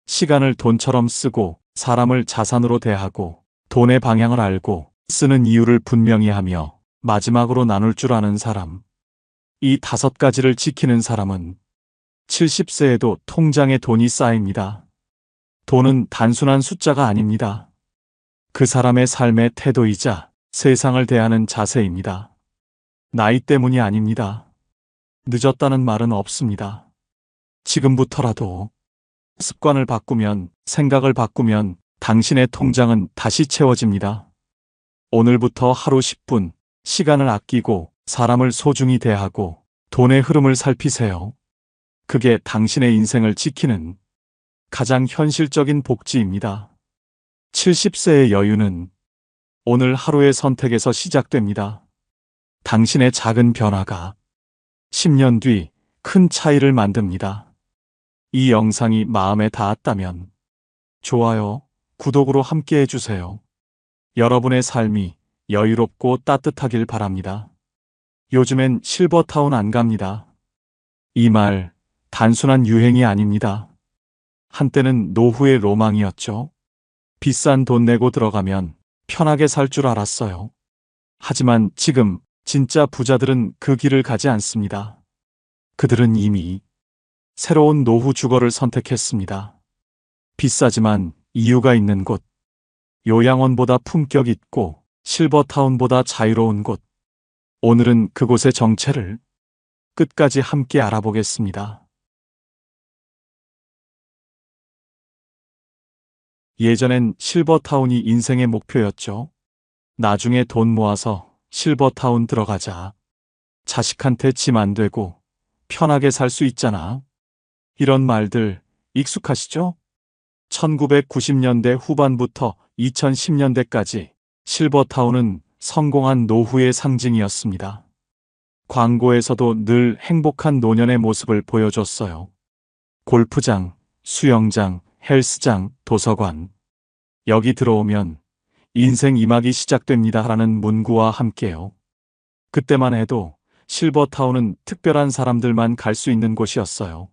Speaker 1: 시간을 돈처럼 쓰고 사람을 자산으로 대하고 돈의 방향을 알고 쓰는 이유를 분명히 하며 마지막으로 나눌 줄 아는 사람. 이 5가지를 지키는 사람은 70세에도 통장에 돈이 쌓입니다. 돈은 단순한 숫자가 아닙니다. 그 사람의 삶의 태도이자 세상을 대하는 자세입니다. 나이 때문이 아닙니다. 늦었다는 말은 없습니다. 지금부터라도 습관을 바꾸면, 생각을 바꾸면 당신의 통장은 다시 채워집니다. 오늘부터 하루 10분 시간을 아끼고 사람을 소중히 대하고 돈의 흐름을 살피세요. 그게 당신의 인생을 지키는 가장 현실적인 복지입니다. 70세의 여유는 오늘 하루의 선택에서 시작됩니다. 당신의 작은 변화가 10년 뒤 큰 차이를 만듭니다. 이 영상이 마음에 닿았다면 좋아요, 구독으로 함께 해주세요. 여러분의 삶이 여유롭고 따뜻하길 바랍니다. 요즘엔 실버타운 안 갑니다. 이 말 단순한 유행이 아닙니다. 한때는 노후의 로망이었죠. 비싼 돈 내고 들어가면 편하게 살 줄 알았어요. 하지만 지금 진짜 부자들은 그 길을 가지 않습니다. 그들은 이미 새로운 노후 주거를 선택했습니다. 비싸지만 이유가 있는 곳, 요양원보다 품격 있고 실버타운보다 자유로운 곳. 오늘은 그곳의 정체를 끝까지 함께 알아보겠습니다. 예전엔 실버타운이 인생의 목표였죠. 나중에 돈 모아서 실버타운 들어가자. 자식한테 짐 안 되고 편하게 살 수 있잖아. 이런 말들 익숙하시죠? 1990년대 후반부터 2010년대까지 실버타운은 성공한 노후의 상징이었습니다. 광고에서도 늘 행복한 노년의 모습을 보여줬어요. 골프장, 수영장, 헬스장, 도서관. 여기 들어오면 인생 2막이 시작됩니다 라는 문구와 함께요. 그때만 해도 실버타운은 특별한 사람들만 갈 수 있는 곳이었어요.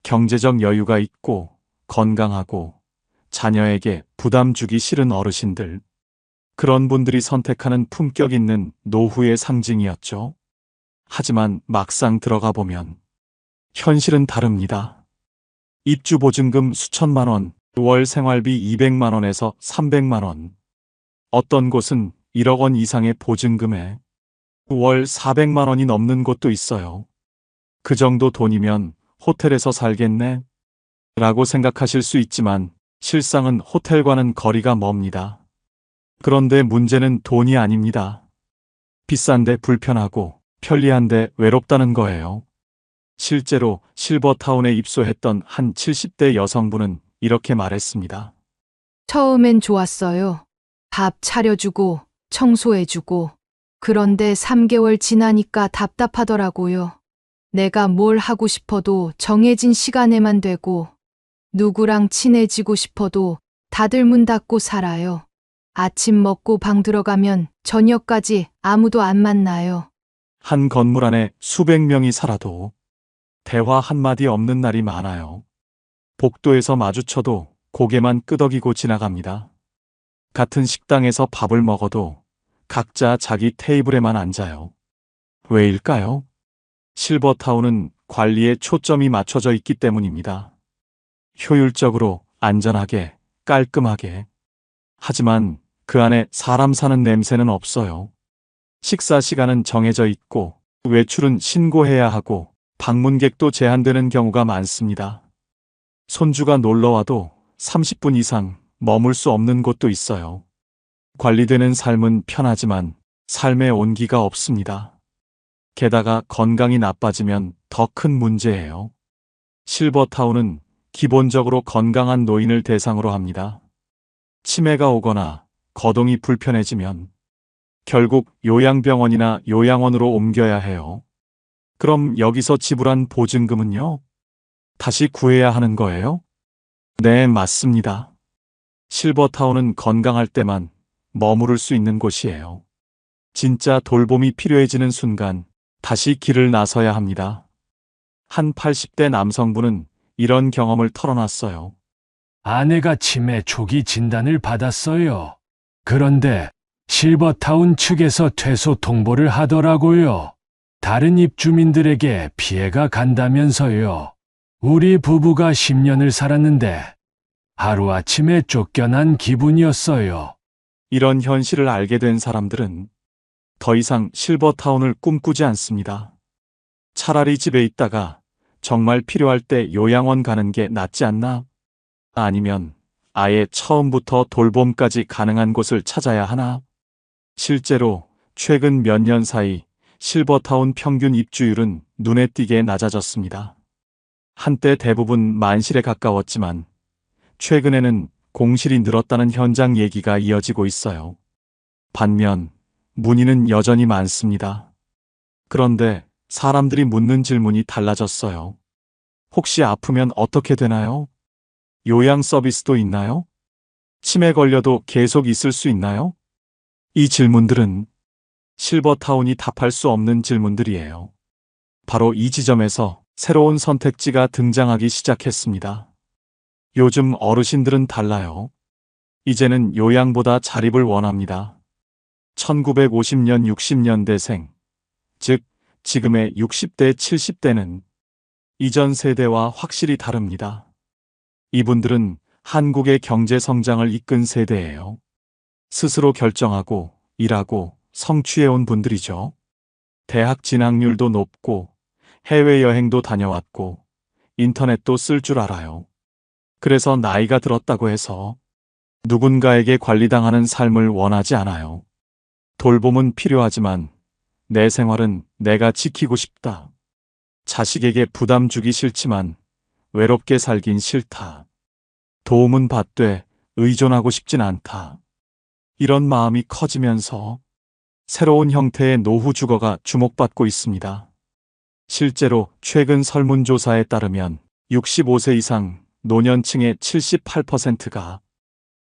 Speaker 1: 경제적 여유가 있고 건강하고 자녀에게 부담 주기 싫은 어르신들. 그런 분들이 선택하는 품격 있는 노후의 상징이었죠. 하지만 막상 들어가 보면 현실은 다릅니다. 입주 보증금 수천만 원, 월 생활비 200만 원에서 300만 원. 어떤 곳은 1억 원 이상의 보증금에 월 400만 원이 넘는 곳도 있어요. 그 정도 돈이면 호텔에서 살겠네? 라고 생각하실 수 있지만 실상은 호텔과는 거리가 멉니다. 그런데 문제는 돈이 아닙니다. 비싼데 불편하고 편리한데 외롭다는 거예요. 실제로 실버타운에 입소했던 한 70대 여성분은 이렇게 말했습니다.
Speaker 2: 처음엔 좋았어요. 밥 차려주고 청소해주고. 그런데 3개월 지나니까 답답하더라고요. 내가 뭘 하고 싶어도 정해진 시간에만 되고 누구랑 친해지고 싶어도 다들 문 닫고 살아요. 아침 먹고 방 들어가면 저녁까지 아무도 안 만나요.
Speaker 1: 한 건물 안에 수백 명이 살아도 대화 한마디 없는 날이 많아요. 복도에서 마주쳐도 고개만 끄덕이고 지나갑니다. 같은 식당에서 밥을 먹어도 각자 자기 테이블에만 앉아요. 왜일까요? 실버타운은 관리에 초점이 맞춰져 있기 때문입니다. 효율적으로, 안전하게, 깔끔하게. 하지만 그 안에 사람 사는 냄새는 없어요. 식사 시간은 정해져 있고 외출은 신고해야 하고 방문객도 제한되는 경우가 많습니다. 손주가 놀러와도 30분 이상 머물 수 없는 곳도 있어요. 관리되는 삶은 편하지만 삶의 온기가 없습니다. 게다가 건강이 나빠지면 더 큰 문제예요. 실버타운은 기본적으로 건강한 노인을 대상으로 합니다. 치매가 오거나 거동이 불편해지면 결국 요양병원이나 요양원으로 옮겨야 해요. 그럼 여기서 지불한 보증금은요? 다시 구해야 하는 거예요? 네, 맞습니다. 실버타운은 건강할 때만 머무를 수 있는 곳이에요. 진짜 돌봄이 필요해지는 순간 다시 길을 나서야 합니다. 한 80대 남성분은 이런 경험을 털어놨어요.
Speaker 3: 아내가 치매 초기 진단을 받았어요. 그런데 실버타운 측에서 퇴소 통보를 하더라고요. 다른 입주민들에게 피해가 간다면서요. 우리 부부가 10년을 살았는데 하루아침에 쫓겨난 기분이었어요.
Speaker 1: 이런 현실을 알게 된 사람들은 더 이상 실버타운을 꿈꾸지 않습니다. 차라리 집에 있다가 정말 필요할 때 요양원 가는 게 낫지 않나? 아니면 아예 처음부터 돌봄까지 가능한 곳을 찾아야 하나? 실제로 최근 몇 년 사이 실버타운 평균 입주율은 눈에 띄게 낮아졌습니다. 한때 대부분 만실에 가까웠지만 최근에는 공실이 늘었다는 현장 얘기가 이어지고 있어요. 반면 문의는 여전히 많습니다. 그런데 사람들이 묻는 질문이 달라졌어요. 혹시 아프면 어떻게 되나요? 요양 서비스도 있나요? 치매 걸려도 계속 있을 수 있나요? 이 질문들은 실버타운이 답할 수 없는 질문들이에요. 바로 이 지점에서 새로운 선택지가 등장하기 시작했습니다. 요즘 어르신들은 달라요. 이제는 요양보다 자립을 원합니다. 1950년 60년대생, 즉 지금의 60대 70대는 이전 세대와 확실히 다릅니다. 이분들은 한국의 경제 성장을 이끈 세대예요. 스스로 결정하고 일하고 성취해온 분들이죠. 대학 진학률도 높고 해외여행도 다녀왔고 인터넷도 쓸 줄 알아요. 그래서 나이가 들었다고 해서 누군가에게 관리당하는 삶을 원하지 않아요. 돌봄은 필요하지만 내 생활은 내가 지키고 싶다. 자식에게 부담 주기 싫지만 외롭게 살긴 싫다. 도움은 받되 의존하고 싶진 않다. 이런 마음이 커지면서 새로운 형태의 노후 주거가 주목받고 있습니다. 실제로 최근 설문조사에 따르면 65세 이상 노년층의 78%가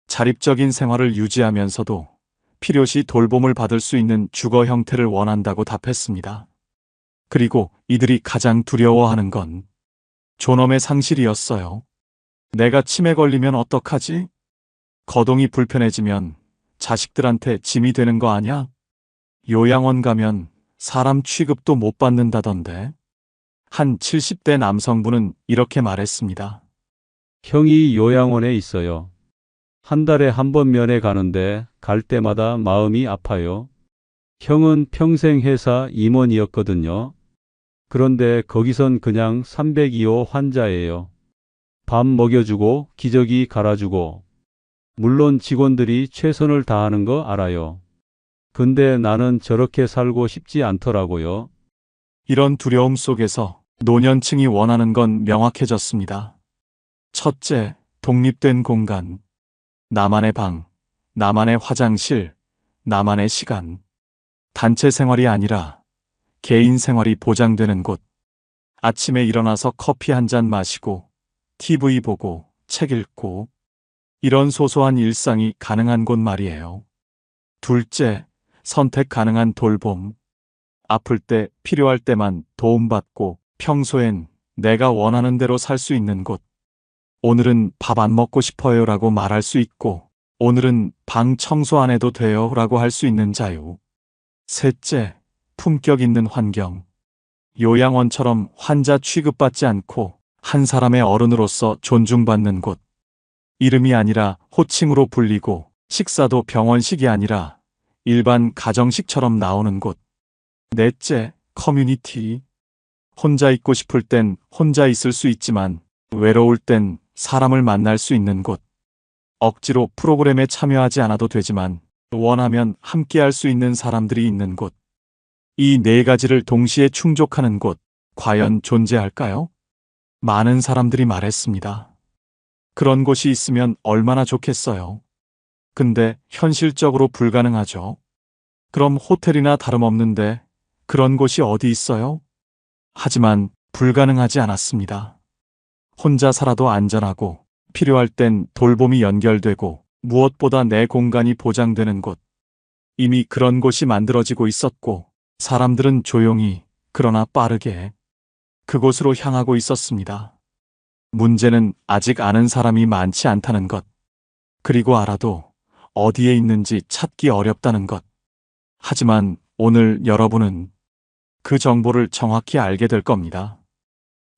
Speaker 1: 자립적인 생활을 유지하면서도 필요시 돌봄을 받을 수 있는 주거 형태를 원한다고 답했습니다. 그리고 이들이 가장 두려워하는 건 존엄의 상실이었어요. 내가 치매 걸리면 어떡하지? 거동이 불편해지면 자식들한테 짐이 되는 거 아냐? 요양원 가면 사람 취급도 못 받는다던데. 한 70대 남성분은 이렇게 말했습니다.
Speaker 4: 형이 요양원에 있어요. 한 달에 한 번 면회 가는데 갈 때마다 마음이 아파요. 형은 평생 회사 임원이었거든요. 그런데 거기선 그냥 302호 환자예요. 밥 먹여주고 기저귀 갈아주고. 물론 직원들이 최선을 다하는 거 알아요. 근데 나는 저렇게 살고 싶지 않더라고요.
Speaker 1: 이런 두려움 속에서 노년층이 원하는 건 명확해졌습니다. 첫째, 독립된 공간. 나만의 방, 나만의 화장실, 나만의 시간. 단체 생활이 아니라 개인 생활이 보장되는 곳. 아침에 일어나서 커피 한 잔 마시고, TV 보고, 책 읽고, 이런 소소한 일상이 가능한 곳 말이에요. 둘째, 선택 가능한 돌봄. 아플 때, 필요할 때만 도움받고, 평소엔 내가 원하는 대로 살 수 있는 곳. 오늘은 밥 안 먹고 싶어요 라고 말할 수 있고, 오늘은 방 청소 안 해도 돼요 라고 할 수 있는 자유. 셋째, 품격 있는 환경. 요양원처럼 환자 취급받지 않고 한 사람의 어른으로서 존중받는 곳. 이름이 아니라 호칭으로 불리고 식사도 병원식이 아니라 일반 가정식처럼 나오는 곳. 넷째, 커뮤니티. 혼자 있고 싶을 땐 혼자 있을 수 있지만 외로울 땐 사람을 만날 수 있는 곳. 억지로 프로그램에 참여하지 않아도 되지만 원하면 함께할 수 있는 사람들이 있는 곳. 이 네 가지를 동시에 충족하는 곳, 과연 존재할까요? 많은 사람들이 말했습니다. 그런 곳이 있으면 얼마나 좋겠어요. 근데 현실적으로 불가능하죠. 그럼 호텔이나 다름없는데 그런 곳이 어디 있어요? 하지만 불가능하지 않았습니다. 혼자 살아도 안전하고 필요할 땐 돌봄이 연결되고 무엇보다 내 공간이 보장되는 곳. 이미 그런 곳이 만들어지고 있었고 사람들은 조용히 그러나 빠르게 그곳으로 향하고 있었습니다. 문제는 아직 아는 사람이 많지 않다는 것. 그리고 알아도 어디에 있는지 찾기 어렵다는 것. 하지만 오늘 여러분은 그 정보를 정확히 알게 될 겁니다.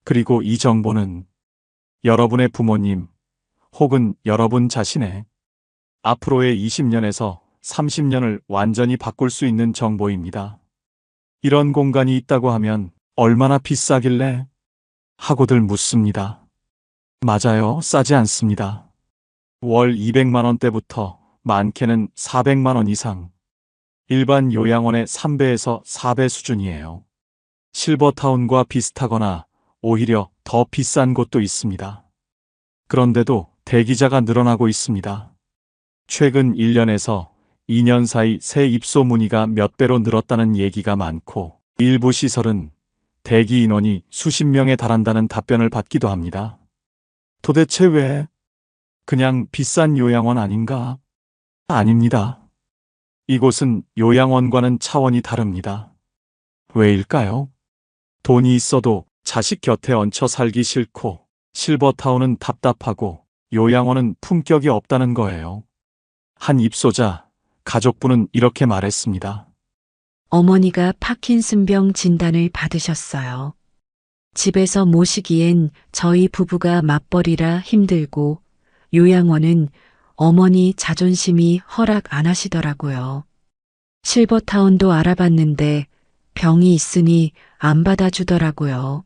Speaker 1: 그리고 이 정보는 여러분의 부모님 혹은 여러분 자신의 앞으로의 20년에서 30년을 완전히 바꿀 수 있는 정보입니다. 이런 공간이 있다고 하면 얼마나 비싸길래? 하고들 묻습니다. 맞아요. 싸지 않습니다. 월 200만 원대부터 많게는 400만 원 이상. 일반 요양원의 3배에서 4배 수준이에요. 실버타운과 비슷하거나 오히려 더 비싼 곳도 있습니다. 그런데도 대기자가 늘어나고 있습니다. 최근 1년에서 2년 사이 새 입소 문의가 몇 배로 늘었다는 얘기가 많고 일부 시설은 대기 인원이 수십 명에 달한다는 답변을 받기도 합니다. 도대체 왜? 그냥 비싼 요양원 아닌가? 아닙니다. 이곳은 요양원과는 차원이 다릅니다. 왜일까요? 돈이 있어도 자식 곁에 얹혀 살기 싫고 실버타운은 답답하고 요양원은 품격이 없다는 거예요. 한 입소자, 가족부는 이렇게 말했습니다.
Speaker 5: 어머니가 파킨슨병 진단을 받으셨어요. 집에서 모시기엔 저희 부부가 맞벌이라 힘들고 요양원은 어머니 자존심이 허락 안 하시더라고요. 실버타운도 알아봤는데 병이 있으니 안 받아주더라고요.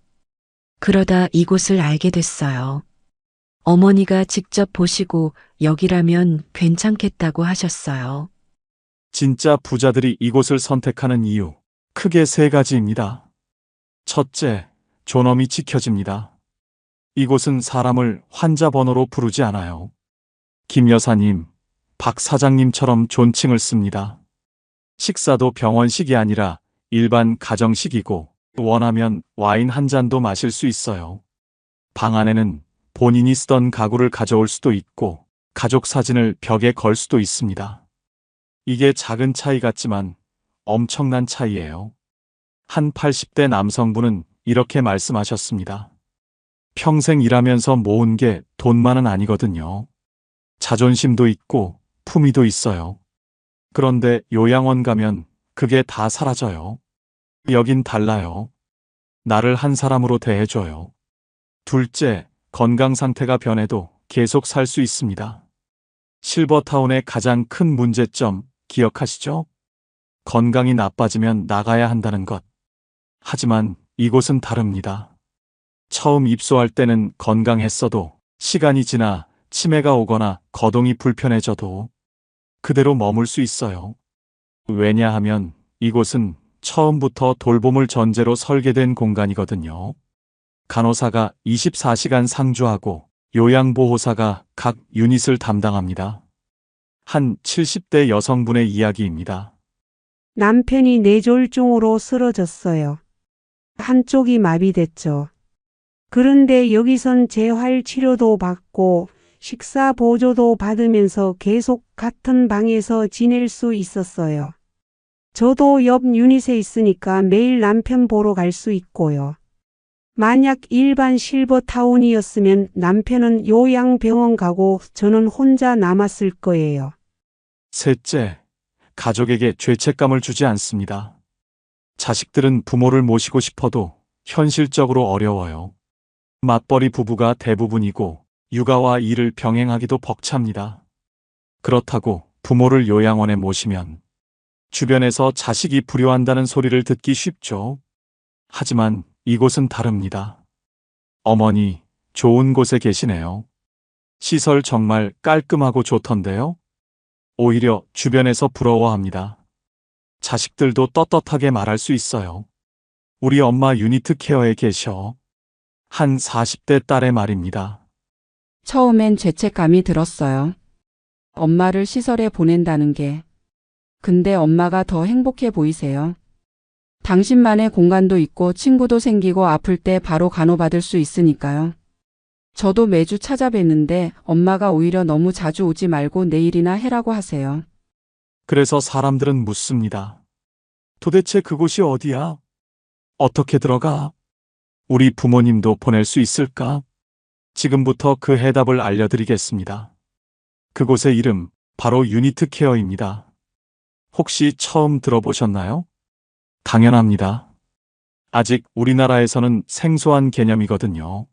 Speaker 5: 그러다 이곳을 알게 됐어요. 어머니가 직접 보시고 여기라면 괜찮겠다고 하셨어요.
Speaker 1: 진짜 부자들이 이곳을 선택하는 이유, 크게 세 가지입니다. 첫째, 존엄이 지켜집니다. 이곳은 사람을 환자 번호로 부르지 않아요. 김 여사님, 박 사장님처럼 존칭을 씁니다. 식사도 병원식이 아니라 일반 가정식이고 원하면 와인 한 잔도 마실 수 있어요. 방 안에는 본인이 쓰던 가구를 가져올 수도 있고 가족 사진을 벽에 걸 수도 있습니다. 이게 작은 차이 같지만 엄청난 차이예요. 한 80대 남성분은 이렇게 말씀하셨습니다. 평생 일하면서 모은 게 돈만은 아니거든요. 자존심도 있고 품위도 있어요. 그런데 요양원 가면 그게 다 사라져요. 여긴 달라요. 나를 한 사람으로 대해줘요. 둘째, 건강 상태가 변해도 계속 살 수 있습니다. 실버타운의 가장 큰 문제점 기억하시죠? 건강이 나빠지면 나가야 한다는 것. 하지만 이곳은 다릅니다. 처음 입소할 때는 건강했어도 시간이 지나 치매가 오거나 거동이 불편해져도 그대로 머물 수 있어요. 왜냐하면 이곳은 처음부터 돌봄을 전제로 설계된 공간이거든요. 간호사가 24시간 상주하고 요양보호사가 각 유닛을 담당합니다. 한 70대 여성분의 이야기입니다.
Speaker 6: 남편이 뇌졸중으로 쓰러졌어요. 한쪽이 마비됐죠. 그런데 여기선 재활 치료도 받고 식사 보조도 받으면서 계속 같은 방에서 지낼 수 있었어요. 저도 옆 유닛에 있으니까 매일 남편 보러 갈 수 있고요. 만약 일반 실버타운이었으면 남편은 요양병원 가고 저는 혼자 남았을 거예요.
Speaker 1: 셋째, 가족에게 죄책감을 주지 않습니다. 자식들은 부모를 모시고 싶어도 현실적으로 어려워요. 맞벌이 부부가 대부분이고 육아와 일을 병행하기도 벅찹니다. 그렇다고 부모를 요양원에 모시면 주변에서 자식이 불효한다는 소리를 듣기 쉽죠. 하지만 이곳은 다릅니다. 어머니, 좋은 곳에 계시네요. 시설 정말 깔끔하고 좋던데요? 오히려 주변에서 부러워합니다. 자식들도 떳떳하게 말할 수 있어요. 우리 엄마 유니트 케어에 계셔. 한 40대 딸의 말입니다.
Speaker 7: 처음엔 죄책감이 들었어요. 엄마를 시설에 보낸다는 게. 근데 엄마가 더 행복해 보이세요. 당신만의 공간도 있고 친구도 생기고 아플 때 바로 간호받을 수 있으니까요. 저도 매주 찾아뵙는데 엄마가 오히려 너무 자주 오지 말고 내일이나 해라고 하세요.
Speaker 1: 그래서 사람들은 묻습니다. 도대체 그곳이 어디야? 어떻게 들어가? 우리 부모님도 보낼 수 있을까? 지금부터 그 해답을 알려드리겠습니다. 그곳의 이름, 바로 유니트 케어입니다. 혹시 처음 들어보셨나요? 당연합니다. 아직 우리나라에서는 생소한 개념이거든요.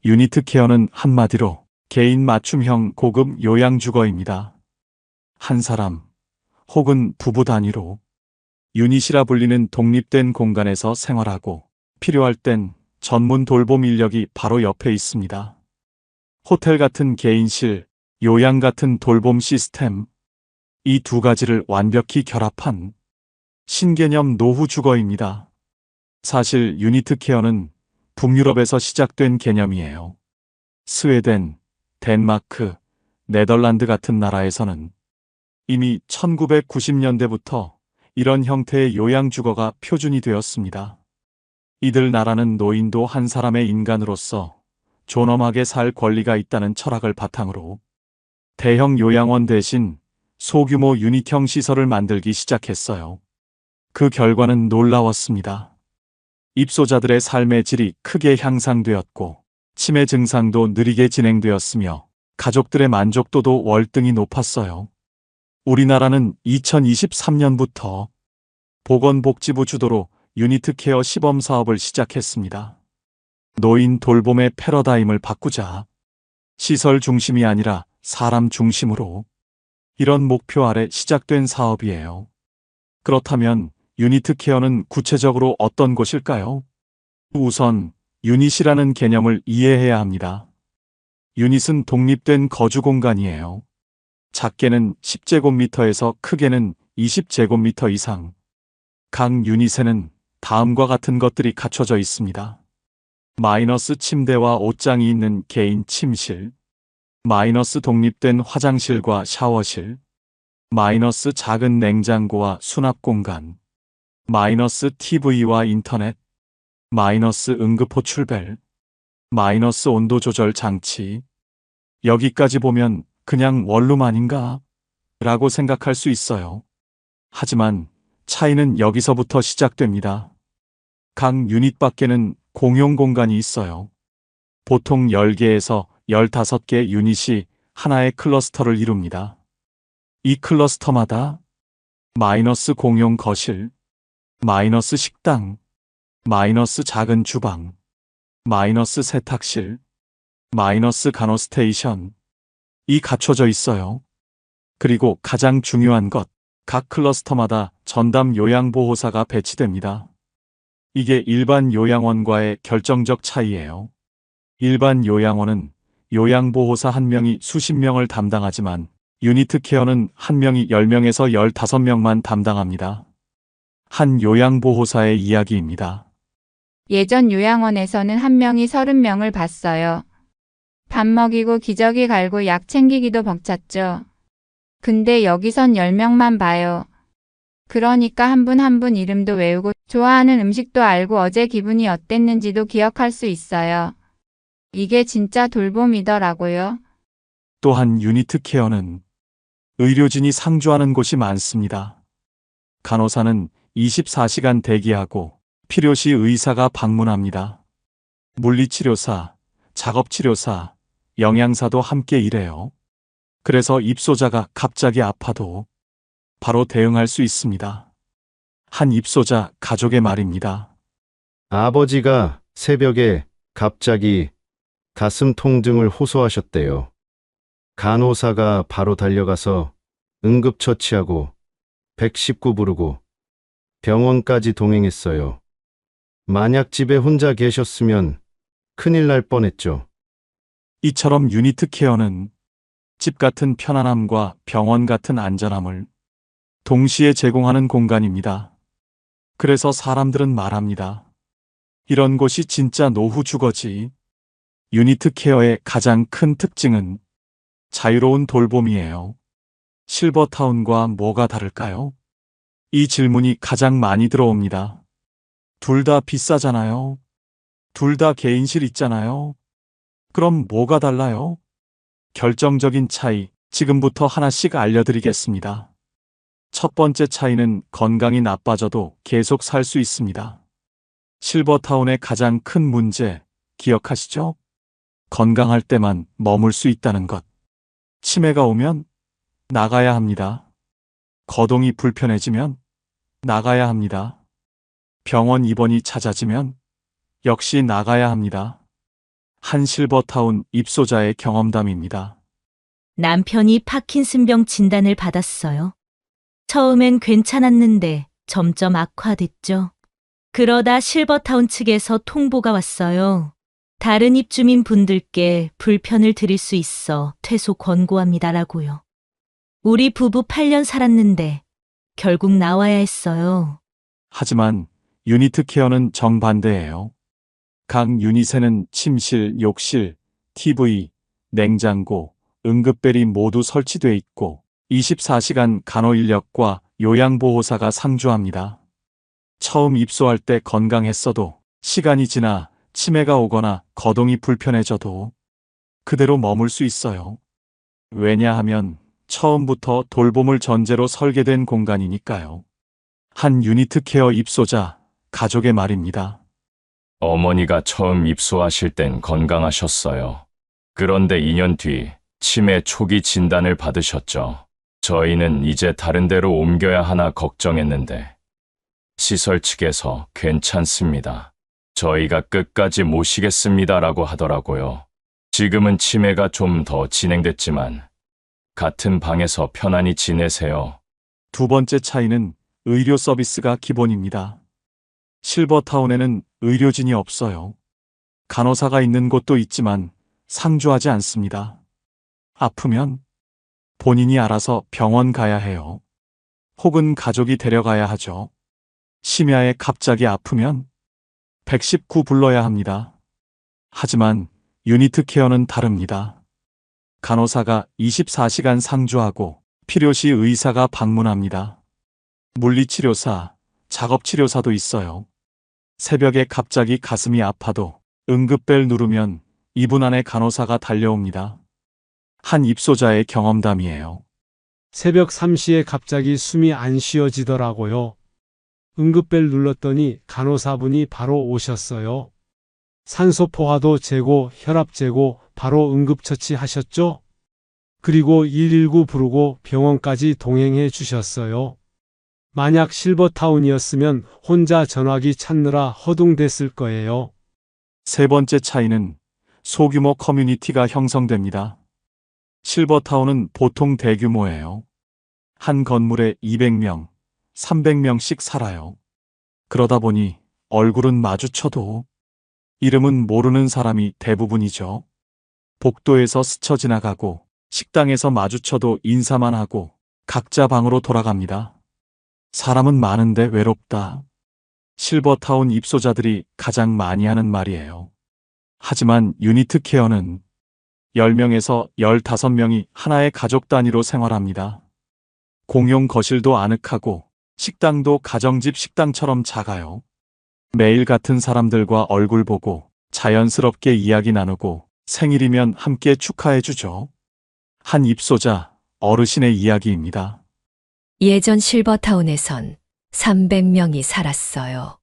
Speaker 1: 유니트 케어는 한마디로 개인 맞춤형 고급 요양주거입니다. 한 사람 혹은 부부 단위로 유닛이라 불리는 독립된 공간에서 생활하고 필요할 땐 전문 돌봄 인력이 바로 옆에 있습니다. 호텔 같은 개인실, 요양 같은 돌봄 시스템, 이 두 가지를 완벽히 결합한 신개념 노후 주거입니다. 사실 유니트 케어는 북유럽에서 시작된 개념이에요. 스웨덴, 덴마크, 네덜란드 같은 나라에서는 이미 1990년대부터 이런 형태의 요양주거가 표준이 되었습니다. 이들 나라는 노인도 한 사람의 인간으로서 존엄하게 살 권리가 있다는 철학을 바탕으로 대형 요양원 대신 소규모 유닛형 시설을 만들기 시작했어요. 그 결과는 놀라웠습니다. 입소자들의 삶의 질이 크게 향상되었고 치매 증상도 느리게 진행되었으며 가족들의 만족도도 월등히 높았어요. 우리나라는 2023년부터 보건복지부 주도로 유니트 케어 시범 사업을 시작했습니다. 노인 돌봄의 패러다임을 바꾸자. 시설 중심이 아니라 사람 중심으로. 이런 목표 아래 시작된 사업이에요. 그렇다면 유니트 케어는 구체적으로 어떤 곳일까요? 우선 유닛이라는 개념을 이해해야 합니다. 유닛은 독립된 거주 공간이에요. 작게는 10제곱미터에서 크게는 20제곱미터 이상. 각 유닛에는 다음과 같은 것들이 갖춰져 있습니다. 마이너스 침대와 옷장이 있는 개인 침실, 마이너스 독립된 화장실과 샤워실, 마이너스 작은 냉장고와 수납 공간, 마이너스 TV와 인터넷, 마이너스 응급호출벨, 마이너스 온도 조절 장치. 여기까지 보면 그냥 원룸 아닌가? 라고 생각할 수 있어요. 하지만 차이는 여기서부터 시작됩니다. 각 유닛 밖에는 공용 공간이 있어요. 보통 10개에서 15개 유닛이 하나의 클러스터를 이룹니다. 이 클러스터마다 마이너스 공용 거실, 마이너스 식당, 마이너스 작은 주방, 마이너스 세탁실, 마이너스 간호 스테이션, 이 갖춰져 있어요. 그리고 가장 중요한 것, 각 클러스터마다 전담 요양보호사가 배치됩니다. 이게 일반 요양원과의 결정적 차이예요. 일반 요양원은 요양보호사 1명이 수십 명을 담당하지만 유니트 케어는 1명이 10명에서 15명만 담당합니다. 한 요양보호사의 이야기입니다.
Speaker 8: 예전 요양원에서는 1명이 30명을 봤어요. 밥 먹이고 기저귀 갈고 약 챙기기도 벅찼죠. 근데 여기선 10명만 봐요. 그러니까 한 분 한 분 이름도 외우고 좋아하는 음식도 알고 어제 기분이 어땠는지도 기억할 수 있어요. 이게 진짜 돌봄이더라고요.
Speaker 1: 또한 유니트 케어는 의료진이 상주하는 곳이 많습니다. 간호사는 24시간 대기하고 필요시 의사가 방문합니다. 물리치료사, 작업치료사, 영양사도 함께 일해요. 그래서 입소자가 갑자기 아파도 바로 대응할 수 있습니다. 한 입소자 가족의 말입니다.
Speaker 9: 아버지가 새벽에 갑자기 가슴 통증을 호소하셨대요. 간호사가 바로 달려가서 응급처치하고 119 부르고 병원까지 동행했어요. 만약 집에 혼자 계셨으면 큰일 날 뻔했죠.
Speaker 1: 이처럼 유니트 케어는 집 같은 편안함과 병원 같은 안전함을 동시에 제공하는 공간입니다. 그래서 사람들은 말합니다. 이런 곳이 진짜 노후 주거지. 유니트 케어의 가장 큰 특징은 자유로운 돌봄이에요. 실버타운과 뭐가 다를까요? 이 질문이 가장 많이 들어옵니다. 둘 다 비싸잖아요. 둘 다 개인실 있잖아요. 그럼 뭐가 달라요? 결정적인 차이, 지금부터 하나씩 알려드리겠습니다. 첫 번째 차이는 건강이 나빠져도 계속 살 수 있습니다. 실버타운의 가장 큰 문제, 기억하시죠? 건강할 때만 머물 수 있다는 것. 치매가 오면 나가야 합니다. 거동이 불편해지면 나가야 합니다. 병원 입원이 잦아지면 역시 나가야 합니다. 한 실버타운 입소자의 경험담입니다.
Speaker 10: 남편이 파킨슨병 진단을 받았어요. 처음엔 괜찮았는데 점점 악화됐죠. 그러다 실버타운 측에서 통보가 왔어요. 다른 입주민 분들께 불편을 드릴 수 있어 퇴소 권고합니다라고요. 우리 부부 8년 살았는데 결국 나와야 했어요.
Speaker 1: 하지만 유니트 케어는 정반대예요. 각 유닛에는 침실, 욕실, TV, 냉장고, 응급벨이 모두 설치돼 있고 24시간 간호인력과 요양보호사가 상주합니다. 처음 입소할 때 건강했어도 시간이 지나 치매가 오거나 거동이 불편해져도 그대로 머물 수 있어요. 왜냐하면 처음부터 돌봄을 전제로 설계된 공간이니까요. 한 유니트 케어 입소자, 가족의 말입니다.
Speaker 11: 어머니가 처음 입소하실 땐 건강하셨어요. 그런데 2년 뒤 치매 초기 진단을 받으셨죠. 저희는 이제 다른 데로 옮겨야 하나 걱정했는데 시설 측에서 괜찮습니다. 저희가 끝까지 모시겠습니다라고 하더라고요. 지금은 치매가 좀 더 진행됐지만 같은 방에서 편안히 지내세요.
Speaker 1: 두 번째 차이는 의료 서비스가 기본입니다. 실버타운에는 의료진이 없어요. 간호사가 있는 곳도 있지만 상주하지 않습니다. 아프면 본인이 알아서 병원 가야 해요. 혹은 가족이 데려가야 하죠. 심야에 갑자기 아프면 119 불러야 합니다. 하지만 유니트 케어는 다릅니다. 간호사가 24시간 상주하고 필요시 의사가 방문합니다. 물리치료사, 작업치료사도 있어요. 새벽에 갑자기 가슴이 아파도 응급벨 누르면 2분 안에 간호사가 달려옵니다. 한 입소자의 경험담이에요.
Speaker 12: 새벽 3시에 갑자기 숨이 안 쉬어지더라고요. 응급벨 눌렀더니 간호사분이 바로 오셨어요. 산소 포화도 재고, 혈압 재고 바로 응급처치 하셨죠? 그리고 119 부르고 병원까지 동행해 주셨어요. 만약 실버타운이었으면 혼자 전화기 찾느라 허둥댔을 거예요.
Speaker 1: 세 번째 차이는 소규모 커뮤니티가 형성됩니다. 실버타운은 보통 대규모예요. 한 건물에 200명, 300명씩 살아요. 그러다 보니 얼굴은 마주쳐도 이름은 모르는 사람이 대부분이죠. 복도에서 스쳐 지나가고 식당에서 마주쳐도 인사만 하고 각자 방으로 돌아갑니다. 사람은 많은데 외롭다. 실버타운 입소자들이 가장 많이 하는 말이에요. 하지만 유니트 케어는 10명에서 15명이 하나의 가족 단위로 생활합니다. 공용 거실도 아늑하고 식당도 가정집 식당처럼 작아요. 매일 같은 사람들과 얼굴 보고 자연스럽게 이야기 나누고 생일이면 함께 축하해주죠. 한 입소자, 어르신의 이야기입니다.
Speaker 13: 예전 실버타운에선 300명이 살았어요.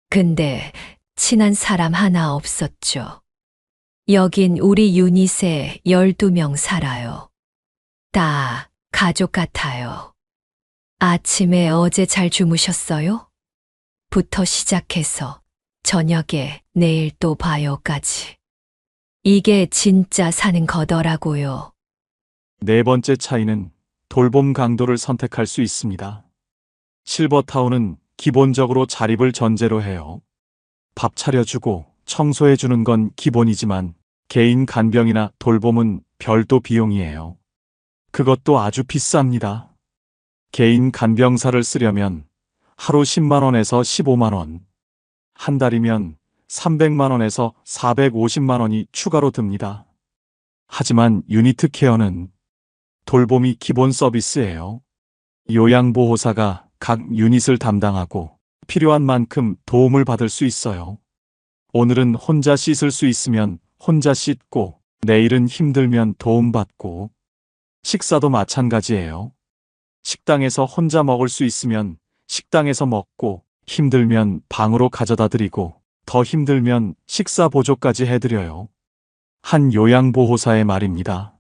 Speaker 13: 근데 친한 사람 하나 없었죠. 여긴 우리 유닛에 12명 살아요. 다 가족 같아요. 아침에 어제 잘 주무셨어요? 부터 시작해서 저녁에 내일 또 봐요까지. 이게 진짜 사는 거더라고요.
Speaker 1: 네 번째 차이는 돌봄 강도를 선택할 수 있습니다. 실버타운은 기본적으로 자립을 전제로 해요. 밥 차려주고 청소해주는 건 기본이지만 개인 간병이나 돌봄은 별도 비용이에요. 그것도 아주 비쌉니다. 개인 간병사를 쓰려면 하루 10만 원에서 15만 원, 한 달이면 300만 원에서 450만 원이 추가로 듭니다. 하지만 유니트 케어는 돌봄이 기본 서비스예요. 요양보호사가 각 유닛을 담당하고 필요한 만큼 도움을 받을 수 있어요. 오늘은 혼자 씻을 수 있으면 혼자 씻고, 내일은 힘들면 도움받고, 식사도 마찬가지예요. 식당에서 혼자 먹을 수 있으면 식당에서 먹고, 힘들면 방으로 가져다 드리고, 더 힘들면 식사 보조까지 해드려요. 한 요양보호사의 말입니다.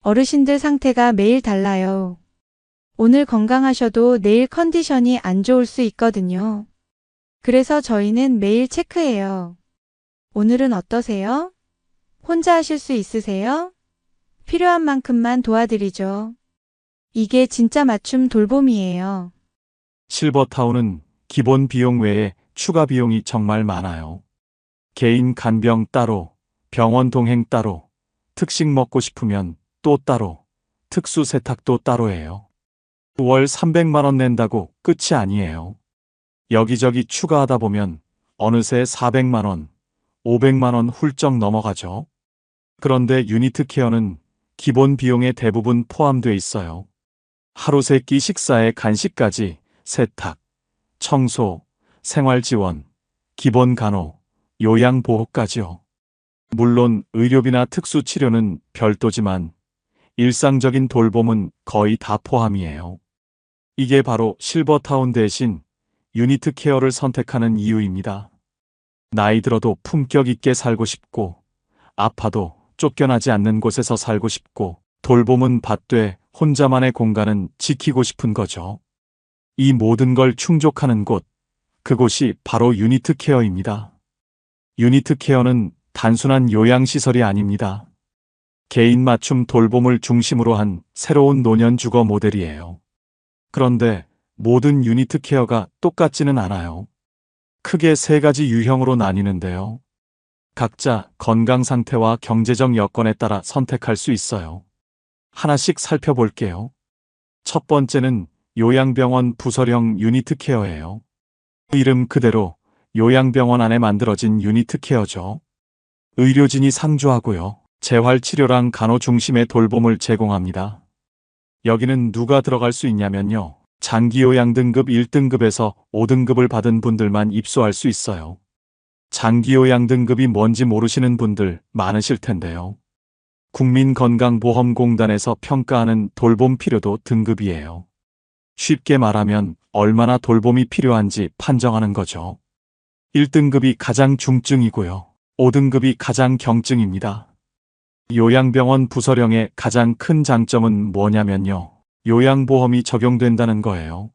Speaker 14: 어르신들 상태가 매일 달라요. 오늘 건강하셔도 내일 컨디션이 안 좋을 수 있거든요. 그래서 저희는 매일 체크해요. 오늘은 어떠세요? 혼자 하실 수 있으세요? 필요한 만큼만 도와드리죠. 이게 진짜 맞춤 돌봄이에요.
Speaker 1: 실버타운은 기본 비용 외에 추가 비용이 정말 많아요. 개인 간병 따로, 병원 동행 따로, 특식 먹고 싶으면 또 따로, 특수 세탁도 따로예요. 월 300만 원 낸다고 끝이 아니에요. 여기저기 추가하다 보면 어느새 400만 원, 500만 원 훌쩍 넘어가죠. 그런데 유니트 케어는 기본 비용의 대부분 포함되어 있어요. 하루 세 끼 식사에 간식까지 세탁, 청소, 생활 지원, 기본 간호, 요양 보호까지요. 물론 의료비나 특수 치료는 별도지만 일상적인 돌봄은 거의 다 포함이에요. 이게 바로 실버타운 대신 유니트 케어를 선택하는 이유입니다. 나이 들어도 품격 있게 살고 싶고, 아파도 쫓겨나지 않는 곳에서 살고 싶고, 돌봄은 받되 혼자만의 공간은 지키고 싶은 거죠. 이 모든 걸 충족하는 곳, 그곳이 바로 유니트 케어입니다. 유니트 케어는 단순한 요양시설이 아닙니다. 개인 맞춤 돌봄을 중심으로 한 새로운 노년 주거 모델이에요. 그런데 모든 유니트 케어가 똑같지는 않아요. 크게 세 가지 유형으로 나뉘는데요. 각자 건강 상태와 경제적 여건에 따라 선택할 수 있어요. 하나씩 살펴볼게요. 첫 번째는 요양병원 부설형 유니트 케어예요. 이름 그대로 요양병원 안에 만들어진 유니트 케어죠. 의료진이 상주하고요. 재활치료랑 간호 중심의 돌봄을 제공합니다. 여기는 누가 들어갈 수 있냐면요. 장기요양 등급 1등급에서 5등급을 받은 분들만 입소할 수 있어요. 장기요양 등급이 뭔지 모르시는 분들 많으실 텐데요. 국민건강보험공단에서 평가하는 돌봄 필요도 등급이에요. 쉽게 말하면 얼마나 돌봄이 필요한지 판정하는 거죠. 1등급이 가장 중증이고요. 5등급이 가장 경증입니다. 요양병원 부설형의 가장 큰 장점은 뭐냐면요. 요양보험이 적용된다는 거예요.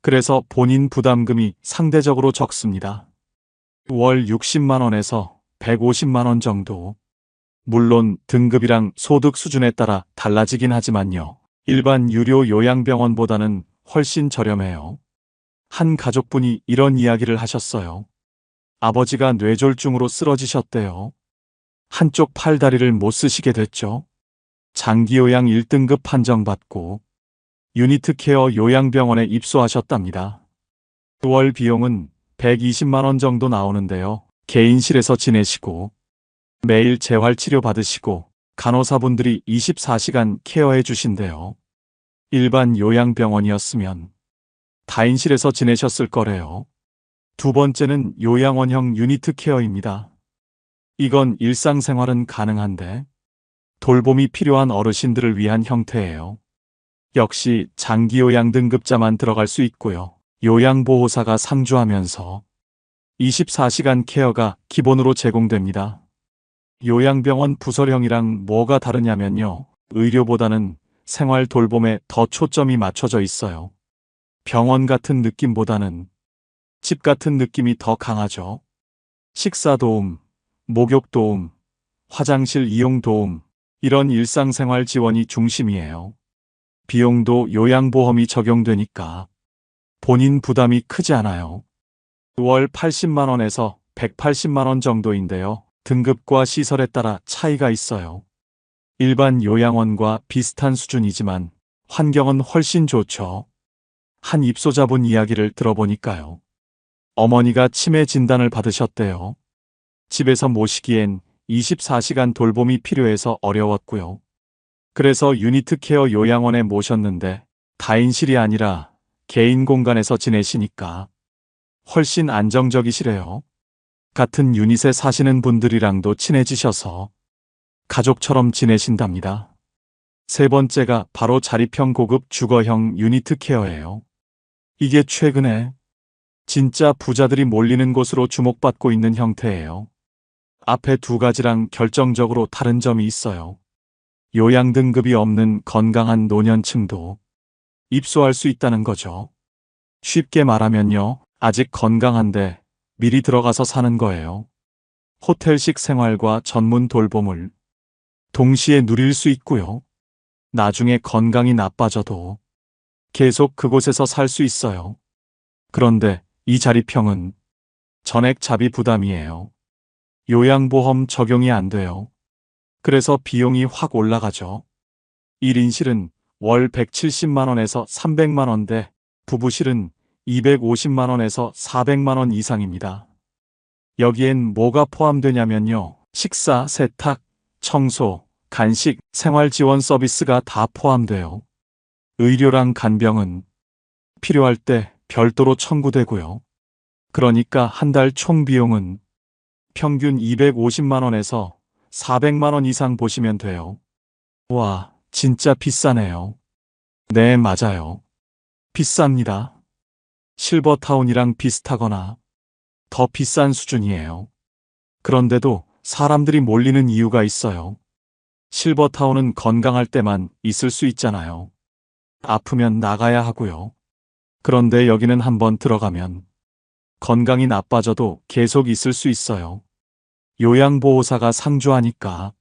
Speaker 1: 그래서 본인 부담금이 상대적으로 적습니다. 월 60만 원에서 150만 원 정도. 물론 등급이랑 소득 수준에 따라 달라지긴 하지만요. 일반 유료 요양병원보다는 훨씬 저렴해요. 한 가족분이 이런 이야기를 하셨어요. 아버지가 뇌졸중으로 쓰러지셨대요. 한쪽 팔다리를 못 쓰시게 됐죠. 장기요양 1등급 판정받고 유니트 케어 요양병원에 입소하셨답니다. 월 비용은 120만 원 정도 나오는데요. 개인실에서 지내시고 매일 재활치료 받으시고 간호사분들이 24시간 케어해 주신대요. 일반 요양병원이었으면 다인실에서 지내셨을 거래요. 두 번째는 요양원형 유니트 케어입니다. 이건 일상생활은 가능한데 돌봄이 필요한 어르신들을 위한 형태예요. 역시 장기요양 등급자만 들어갈 수 있고요. 요양보호사가 상주하면서 24시간 케어가 기본으로 제공됩니다. 요양병원 부설형이랑 뭐가 다르냐면요. 의료보다는 생활 돌봄에 더 초점이 맞춰져 있어요. 병원 같은 느낌보다는 집 같은 느낌이 더 강하죠. 식사 도움, 목욕 도움, 화장실 이용 도움, 이런 일상생활 지원이 중심이에요. 비용도 요양보험이 적용되니까 본인 부담이 크지 않아요. 월 80만 원에서 180만 원 정도인데요. 등급과 시설에 따라 차이가 있어요. 일반 요양원과 비슷한 수준이지만 환경은 훨씬 좋죠. 한 입소자분 이야기를 들어보니까요. 어머니가 치매 진단을 받으셨대요. 집에서 모시기엔 24시간 돌봄이 필요해서 어려웠고요. 그래서 유니트 케어 요양원에 모셨는데 다인실이 아니라 개인 공간에서 지내시니까 훨씬 안정적이시래요. 같은 유닛에 사시는 분들이랑도 친해지셔서 가족처럼 지내신답니다. 세 번째가 바로 자립형 고급 주거형 유니트 케어예요. 이게 최근에 진짜 부자들이 몰리는 곳으로 주목받고 있는 형태예요. 앞에 두 가지랑 결정적으로 다른 점이 있어요. 요양 등급이 없는 건강한 노년층도 입소할 수 있다는 거죠. 쉽게 말하면요, 아직 건강한데 미리 들어가서 사는 거예요. 호텔식 생활과 전문 돌봄을 동시에 누릴 수 있고요. 나중에 건강이 나빠져도 계속 그곳에서 살 수 있어요. 그런데 이 자립형은 전액 자비 부담이에요. 요양보험 적용이 안 돼요. 그래서 비용이 확 올라가죠. 1인실은 월 170만 원에서 300만 원대, 부부실은 250만 원에서 400만 원 이상입니다. 여기엔 뭐가 포함되냐면요. 식사, 세탁, 청소, 간식, 생활지원 서비스가 다 포함돼요. 의료랑 간병은 필요할 때 별도로 청구되고요. 그러니까 한 달 총 비용은 평균 250만 원에서 400만 원 이상 보시면 돼요. 와, 진짜 비싸네요. 네, 맞아요. 비쌉니다. 실버타운이랑 비슷하거나 더 비싼 수준이에요. 그런데도 사람들이 몰리는 이유가 있어요. 실버타운은 건강할 때만 있을 수 있잖아요. 아프면 나가야 하고요. 그런데 여기는 한번 들어가면 건강이 나빠져도 계속 있을 수 있어요. 요양보호사가 상주하니까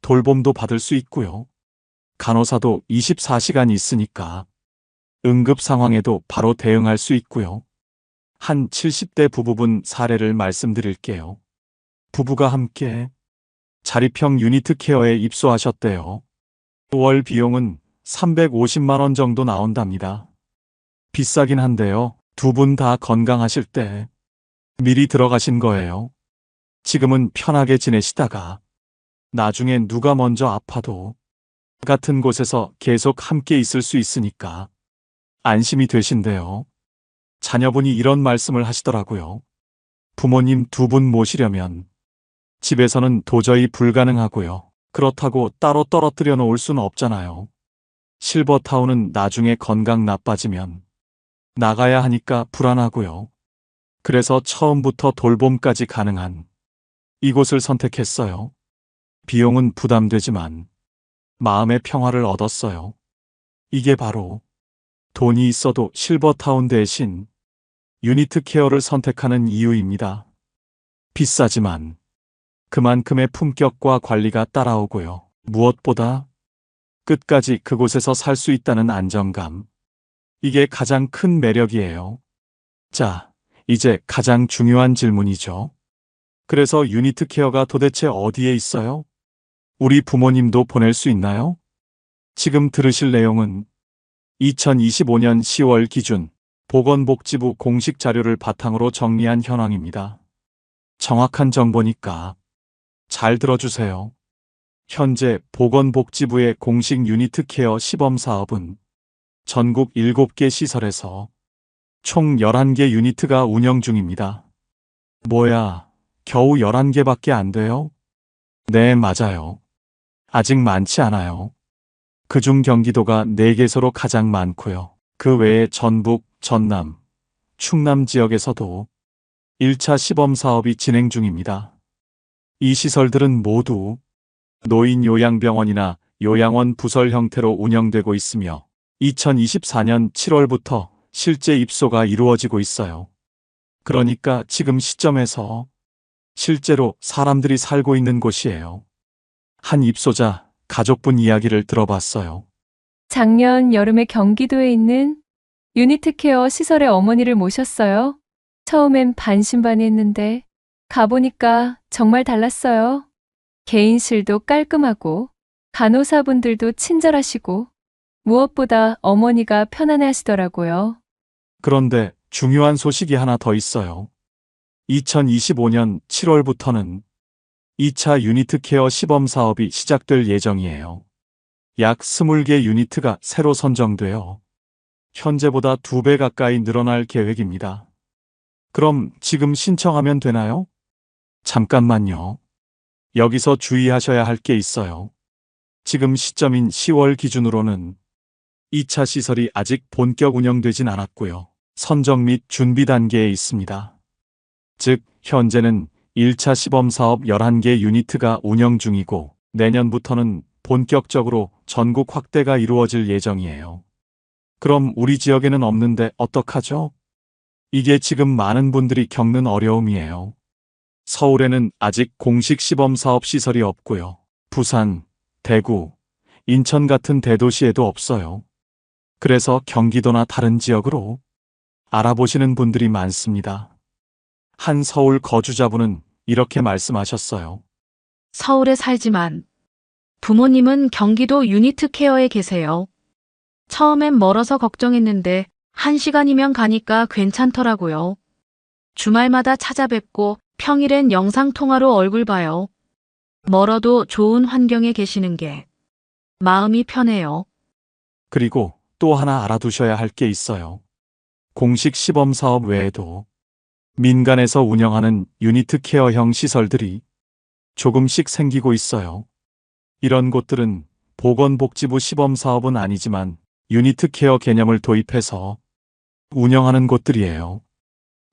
Speaker 1: 돌봄도 받을 수 있고요. 간호사도 24시간 있으니까 응급 상황에도 바로 대응할 수 있고요. 한 70대 부부분 사례를 말씀드릴게요. 부부가 함께 자립형 유니트 케어에 입소하셨대요. 월 비용은 350만 원 정도 나온답니다. 비싸긴 한데요. 두 분 다 건강하실 때 미리 들어가신 거예요. 지금은 편하게 지내시다가 나중에 누가 먼저 아파도 같은 곳에서 계속 함께 있을 수 있으니까 안심이 되신대요. 자녀분이 이런 말씀을 하시더라고요. 부모님 두 분 모시려면 집에서는 도저히 불가능하고요. 그렇다고 따로 떨어뜨려 놓을 수는 없잖아요. 실버타운은 나중에 건강 나빠지면 나가야 하니까 불안하고요. 그래서 처음부터 돌봄까지 가능한 이곳을 선택했어요. 비용은 부담되지만 마음의 평화를 얻었어요. 이게 바로 돈이 있어도 실버타운 대신 유니트 케어를 선택하는 이유입니다. 비싸지만 그만큼의 품격과 관리가 따라오고요. 무엇보다 끝까지 그곳에서 살 수 있다는 안정감. 이게 가장 큰 매력이에요. 자, 이제 가장 중요한 질문이죠. 그래서 유니트 케어가 도대체 어디에 있어요? 우리 부모님도 보낼 수 있나요? 지금 들으실 내용은 2025년 10월 기준 보건복지부 공식 자료를 바탕으로 정리한 현황입니다. 정확한 정보니까 잘 들어주세요. 현재 보건복지부의 공식 유니트 케어 시범 사업은 전국 7개 시설에서 총 11개 유니트가 운영 중입니다. 뭐야, 겨우 11개밖에 안 돼요? 네, 맞아요. 아직 많지 않아요. 그중 경기도가 4개소로 가장 많고요. 그 외에 전북, 전남, 충남 지역에서도 1차 시범 사업이 진행 중입니다. 이 시설들은 모두 노인요양병원이나 요양원 부설 형태로 운영되고 있으며 2024년 7월부터 실제 입소가 이루어지고 있어요. 그러니까 지금 시점에서 실제로 사람들이 살고 있는 곳이에요. 한 입소자 가족분 이야기를 들어봤어요.
Speaker 15: 작년 여름에 경기도에 있는 유니트 케어 시설의 어머니를 모셨어요. 처음엔 반신반의했는데 가보니까 정말 달랐어요. 개인실도 깔끔하고 간호사분들도 친절하시고 무엇보다 어머니가 편안해 하시더라고요.
Speaker 1: 그런데 중요한 소식이 하나 더 있어요. 2025년 7월부터는 2차 유니트 케어 시범 사업이 시작될 예정이에요. 약 20개 유니트가 새로 선정되어 현재보다 2배 가까이 늘어날 계획입니다. 그럼 지금 신청하면 되나요? 잠깐만요. 여기서 주의하셔야 할 게 있어요. 지금 시점인 10월 기준으로는 2차 시설이 아직 본격 운영되진 않았고요. 선정 및 준비 단계에 있습니다. 즉, 현재는 1차 시범 사업 11개 유니트가 운영 중이고 내년부터는 본격적으로 전국 확대가 이루어질 예정이에요. 그럼 우리 지역에는 없는데 어떡하죠? 이게 지금 많은 분들이 겪는 어려움이에요. 서울에는 아직 공식 시범 사업 시설이 없고요. 부산, 대구, 인천 같은 대도시에도 없어요. 그래서 경기도나 다른 지역으로 알아보시는 분들이 많습니다. 한 서울 거주자분은 이렇게 말씀하셨어요.
Speaker 5: 서울에 살지만 부모님은 경기도 유니트 케어에 계세요. 처음엔 멀어서 걱정했는데 1시간이면 가니까 괜찮더라고요. 주말마다 찾아뵙고 평일엔 영상통화로 얼굴 봐요. 멀어도 좋은 환경에 계시는 게 마음이 편해요.
Speaker 1: 그리고 또 하나 알아두셔야 할 게 있어요. 공식 시범 사업 외에도 민간에서 운영하는 유니트 케어형 시설들이 조금씩 생기고 있어요. 이런 곳들은 보건복지부 시범 사업은 아니지만 유니트 케어 개념을 도입해서 운영하는 곳들이에요.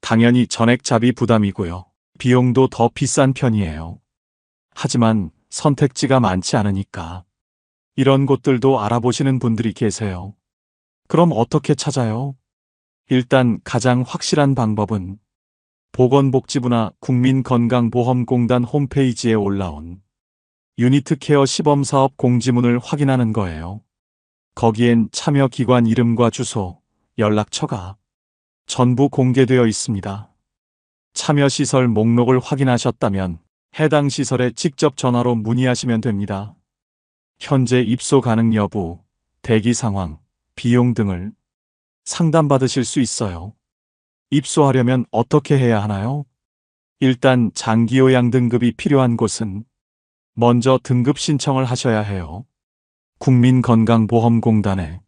Speaker 1: 당연히 전액 자비 부담이고요. 비용도 더 비싼 편이에요. 하지만 선택지가 많지 않으니까 이런 곳들도 알아보시는 분들이 계세요. 그럼 어떻게 찾아요? 일단 가장 확실한 방법은 보건복지부나 국민건강보험공단 홈페이지에 올라온 유니트 케어 시범사업 공지문을 확인하는 거예요. 거기엔 참여기관 이름과 주소, 연락처가 전부 공개되어 있습니다. 참여시설 목록을 확인하셨다면 해당 시설에 직접 전화로 문의하시면 됩니다. 현재 입소 가능 여부, 대기 상황, 비용 등을 상담받으실 수 있어요. 입소하려면 어떻게 해야 하나요? 일단 장기요양 등급이 필요한 곳은 먼저 등급 신청을 하셔야 해요. 국민건강보험공단에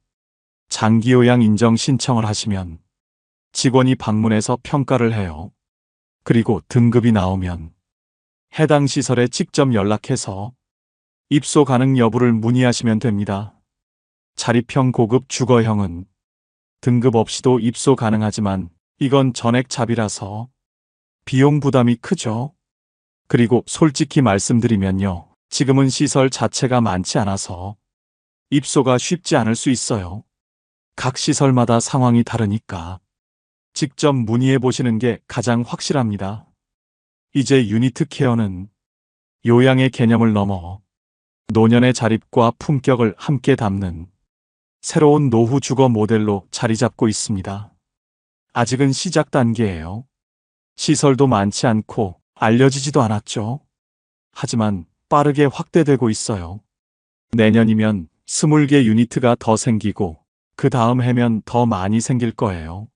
Speaker 1: 장기요양 인정 신청을 하시면 직원이 방문해서 평가를 해요. 그리고 등급이 나오면 해당 시설에 직접 연락해서 입소 가능 여부를 문의하시면 됩니다. 자립형 고급 주거형은 등급 없이도 입소 가능하지만 이건 전액 자비라서 비용 부담이 크죠. 그리고 솔직히 말씀드리면요. 지금은 시설 자체가 많지 않아서 입소가 쉽지 않을 수 있어요. 각 시설마다 상황이 다르니까 직접 문의해 보시는 게 가장 확실합니다. 이제 유니트 케어는 요양의 개념을 넘어 노년의 자립과 품격을 함께 담는 새로운 노후 주거 모델로 자리 잡고 있습니다. 아직은 시작 단계예요. 시설도 많지 않고 알려지지도 않았죠. 하지만 빠르게 확대되고 있어요. 내년이면 20개 유니트가 더 생기고 그 다음 해면 더 많이 생길 거예요.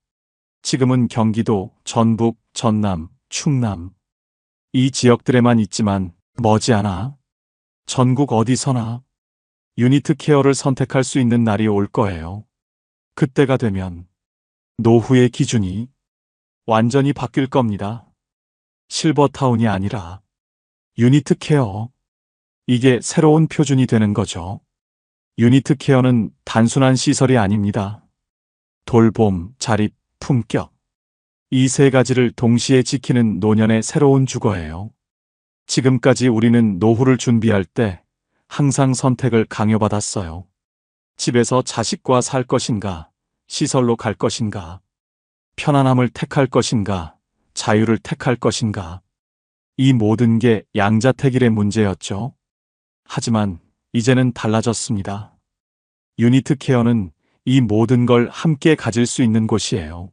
Speaker 1: 지금은 경기도, 전북, 전남, 충남 이 지역들에만 있지만 머지않아 전국 어디서나 유니트 케어를 선택할 수 있는 날이 올 거예요. 그때가 되면 노후의 기준이 완전히 바뀔 겁니다. 실버타운이 아니라 유니트 케어. 이게 새로운 표준이 되는 거죠. 유니트 케어는 단순한 시설이 아닙니다. 돌봄, 자립, 품격. 이 세 가지를 동시에 지키는 노년의 새로운 주거예요. 지금까지 우리는 노후를 준비할 때 항상 선택을 강요받았어요. 집에서 자식과 살 것인가, 시설로 갈 것인가, 편안함을 택할 것인가, 자유를 택할 것인가. 이 모든 게 양자택일의 문제였죠. 하지만 이제는 달라졌습니다. 유니트 케어는 이 모든 걸 함께 가질 수 있는 곳이에요.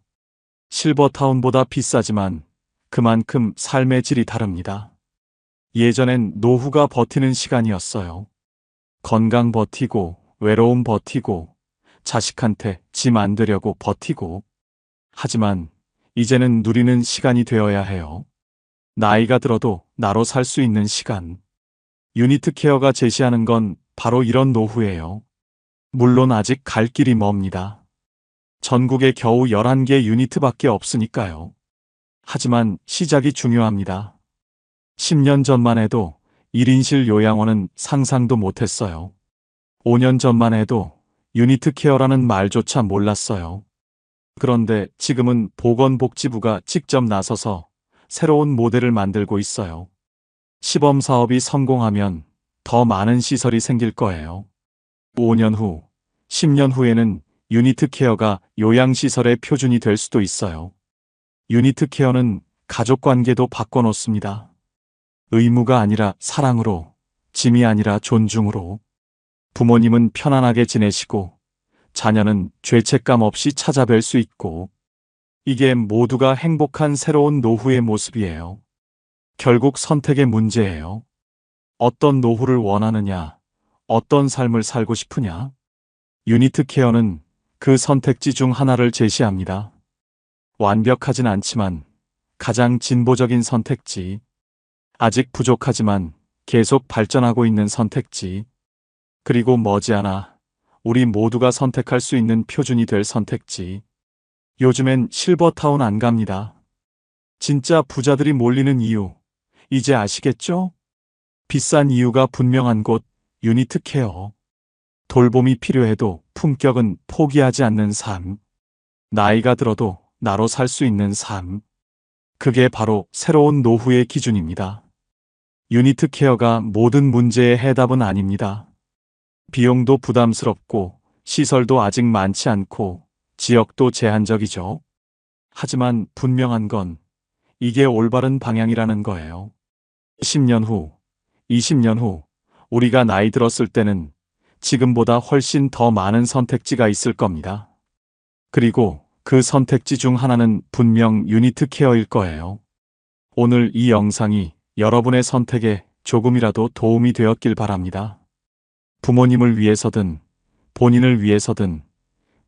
Speaker 1: 실버타운보다 비싸지만 그만큼 삶의 질이 다릅니다. 예전엔 노후가 버티는 시간이었어요. 건강 버티고, 외로움 버티고, 자식한테 짐 안 되려고 버티고. 하지만 이제는 누리는 시간이 되어야 해요. 나이가 들어도 나로 살 수 있는 시간. 유니트 케어가 제시하는 건 바로 이런 노후예요. 물론 아직 갈 길이 멉니다. 전국에 겨우 11개 유니트밖에 없으니까요. 하지만 시작이 중요합니다. 10년 전만 해도 1인실 요양원은 상상도 못했어요. 5년 전만 해도 유니트 케어라는 말조차 몰랐어요. 그런데 지금은 보건복지부가 직접 나서서 새로운 모델을 만들고 있어요. 시범 사업이 성공하면 더 많은 시설이 생길 거예요. 5년 후, 10년 후에는 유니트 케어가 요양시설의 표준이 될 수도 있어요. 유니트 케어는 가족 관계도 바꿔놓습니다. 의무가 아니라 사랑으로, 짐이 아니라 존중으로. 부모님은 편안하게 지내시고, 자녀는 죄책감 없이 찾아뵐 수 있고, 이게 모두가 행복한 새로운 노후의 모습이에요. 결국 선택의 문제예요. 어떤 노후를 원하느냐, 어떤 삶을 살고 싶으냐. 유니트 케어는 그 선택지 중 하나를 제시합니다. 완벽하진 않지만 가장 진보적인 선택지. 아직 부족하지만 계속 발전하고 있는 선택지. 그리고 머지않아 우리 모두가 선택할 수 있는 표준이 될 선택지. 요즘엔 실버타운 안 갑니다. 진짜 부자들이 몰리는 이유, 이제 아시겠죠? 비싼 이유가 분명한 곳, 유니트 케어. 돌봄이 필요해도 품격은 포기하지 않는 삶. 나이가 들어도 나로 살 수 있는 삶. 그게 바로 새로운 노후의 기준입니다. 유니트 케어가 모든 문제의 해답은 아닙니다. 비용도 부담스럽고 시설도 아직 많지 않고 지역도 제한적이죠. 하지만 분명한 건 이게 올바른 방향이라는 거예요. 10년 후, 20년 후, 우리가 나이 들었을 때는 지금보다 훨씬 더 많은 선택지가 있을 겁니다. 그리고 그 선택지 중 하나는 분명 유니트 케어일 거예요. 오늘 이 영상이 여러분의 선택에 조금이라도 도움이 되었길 바랍니다. 부모님을 위해서든 본인을 위해서든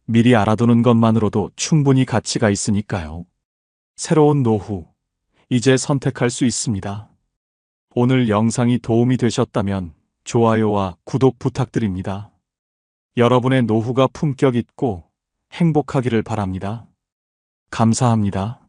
Speaker 1: 미리 알아두는 것만으로도 충분히 가치가 있으니까요. 새로운 노후, 이제 선택할 수 있습니다. 오늘 영상이 도움이 되셨다면 좋아요와 구독 부탁드립니다. 여러분의 노후가 품격 있고 행복하기를 바랍니다. 감사합니다.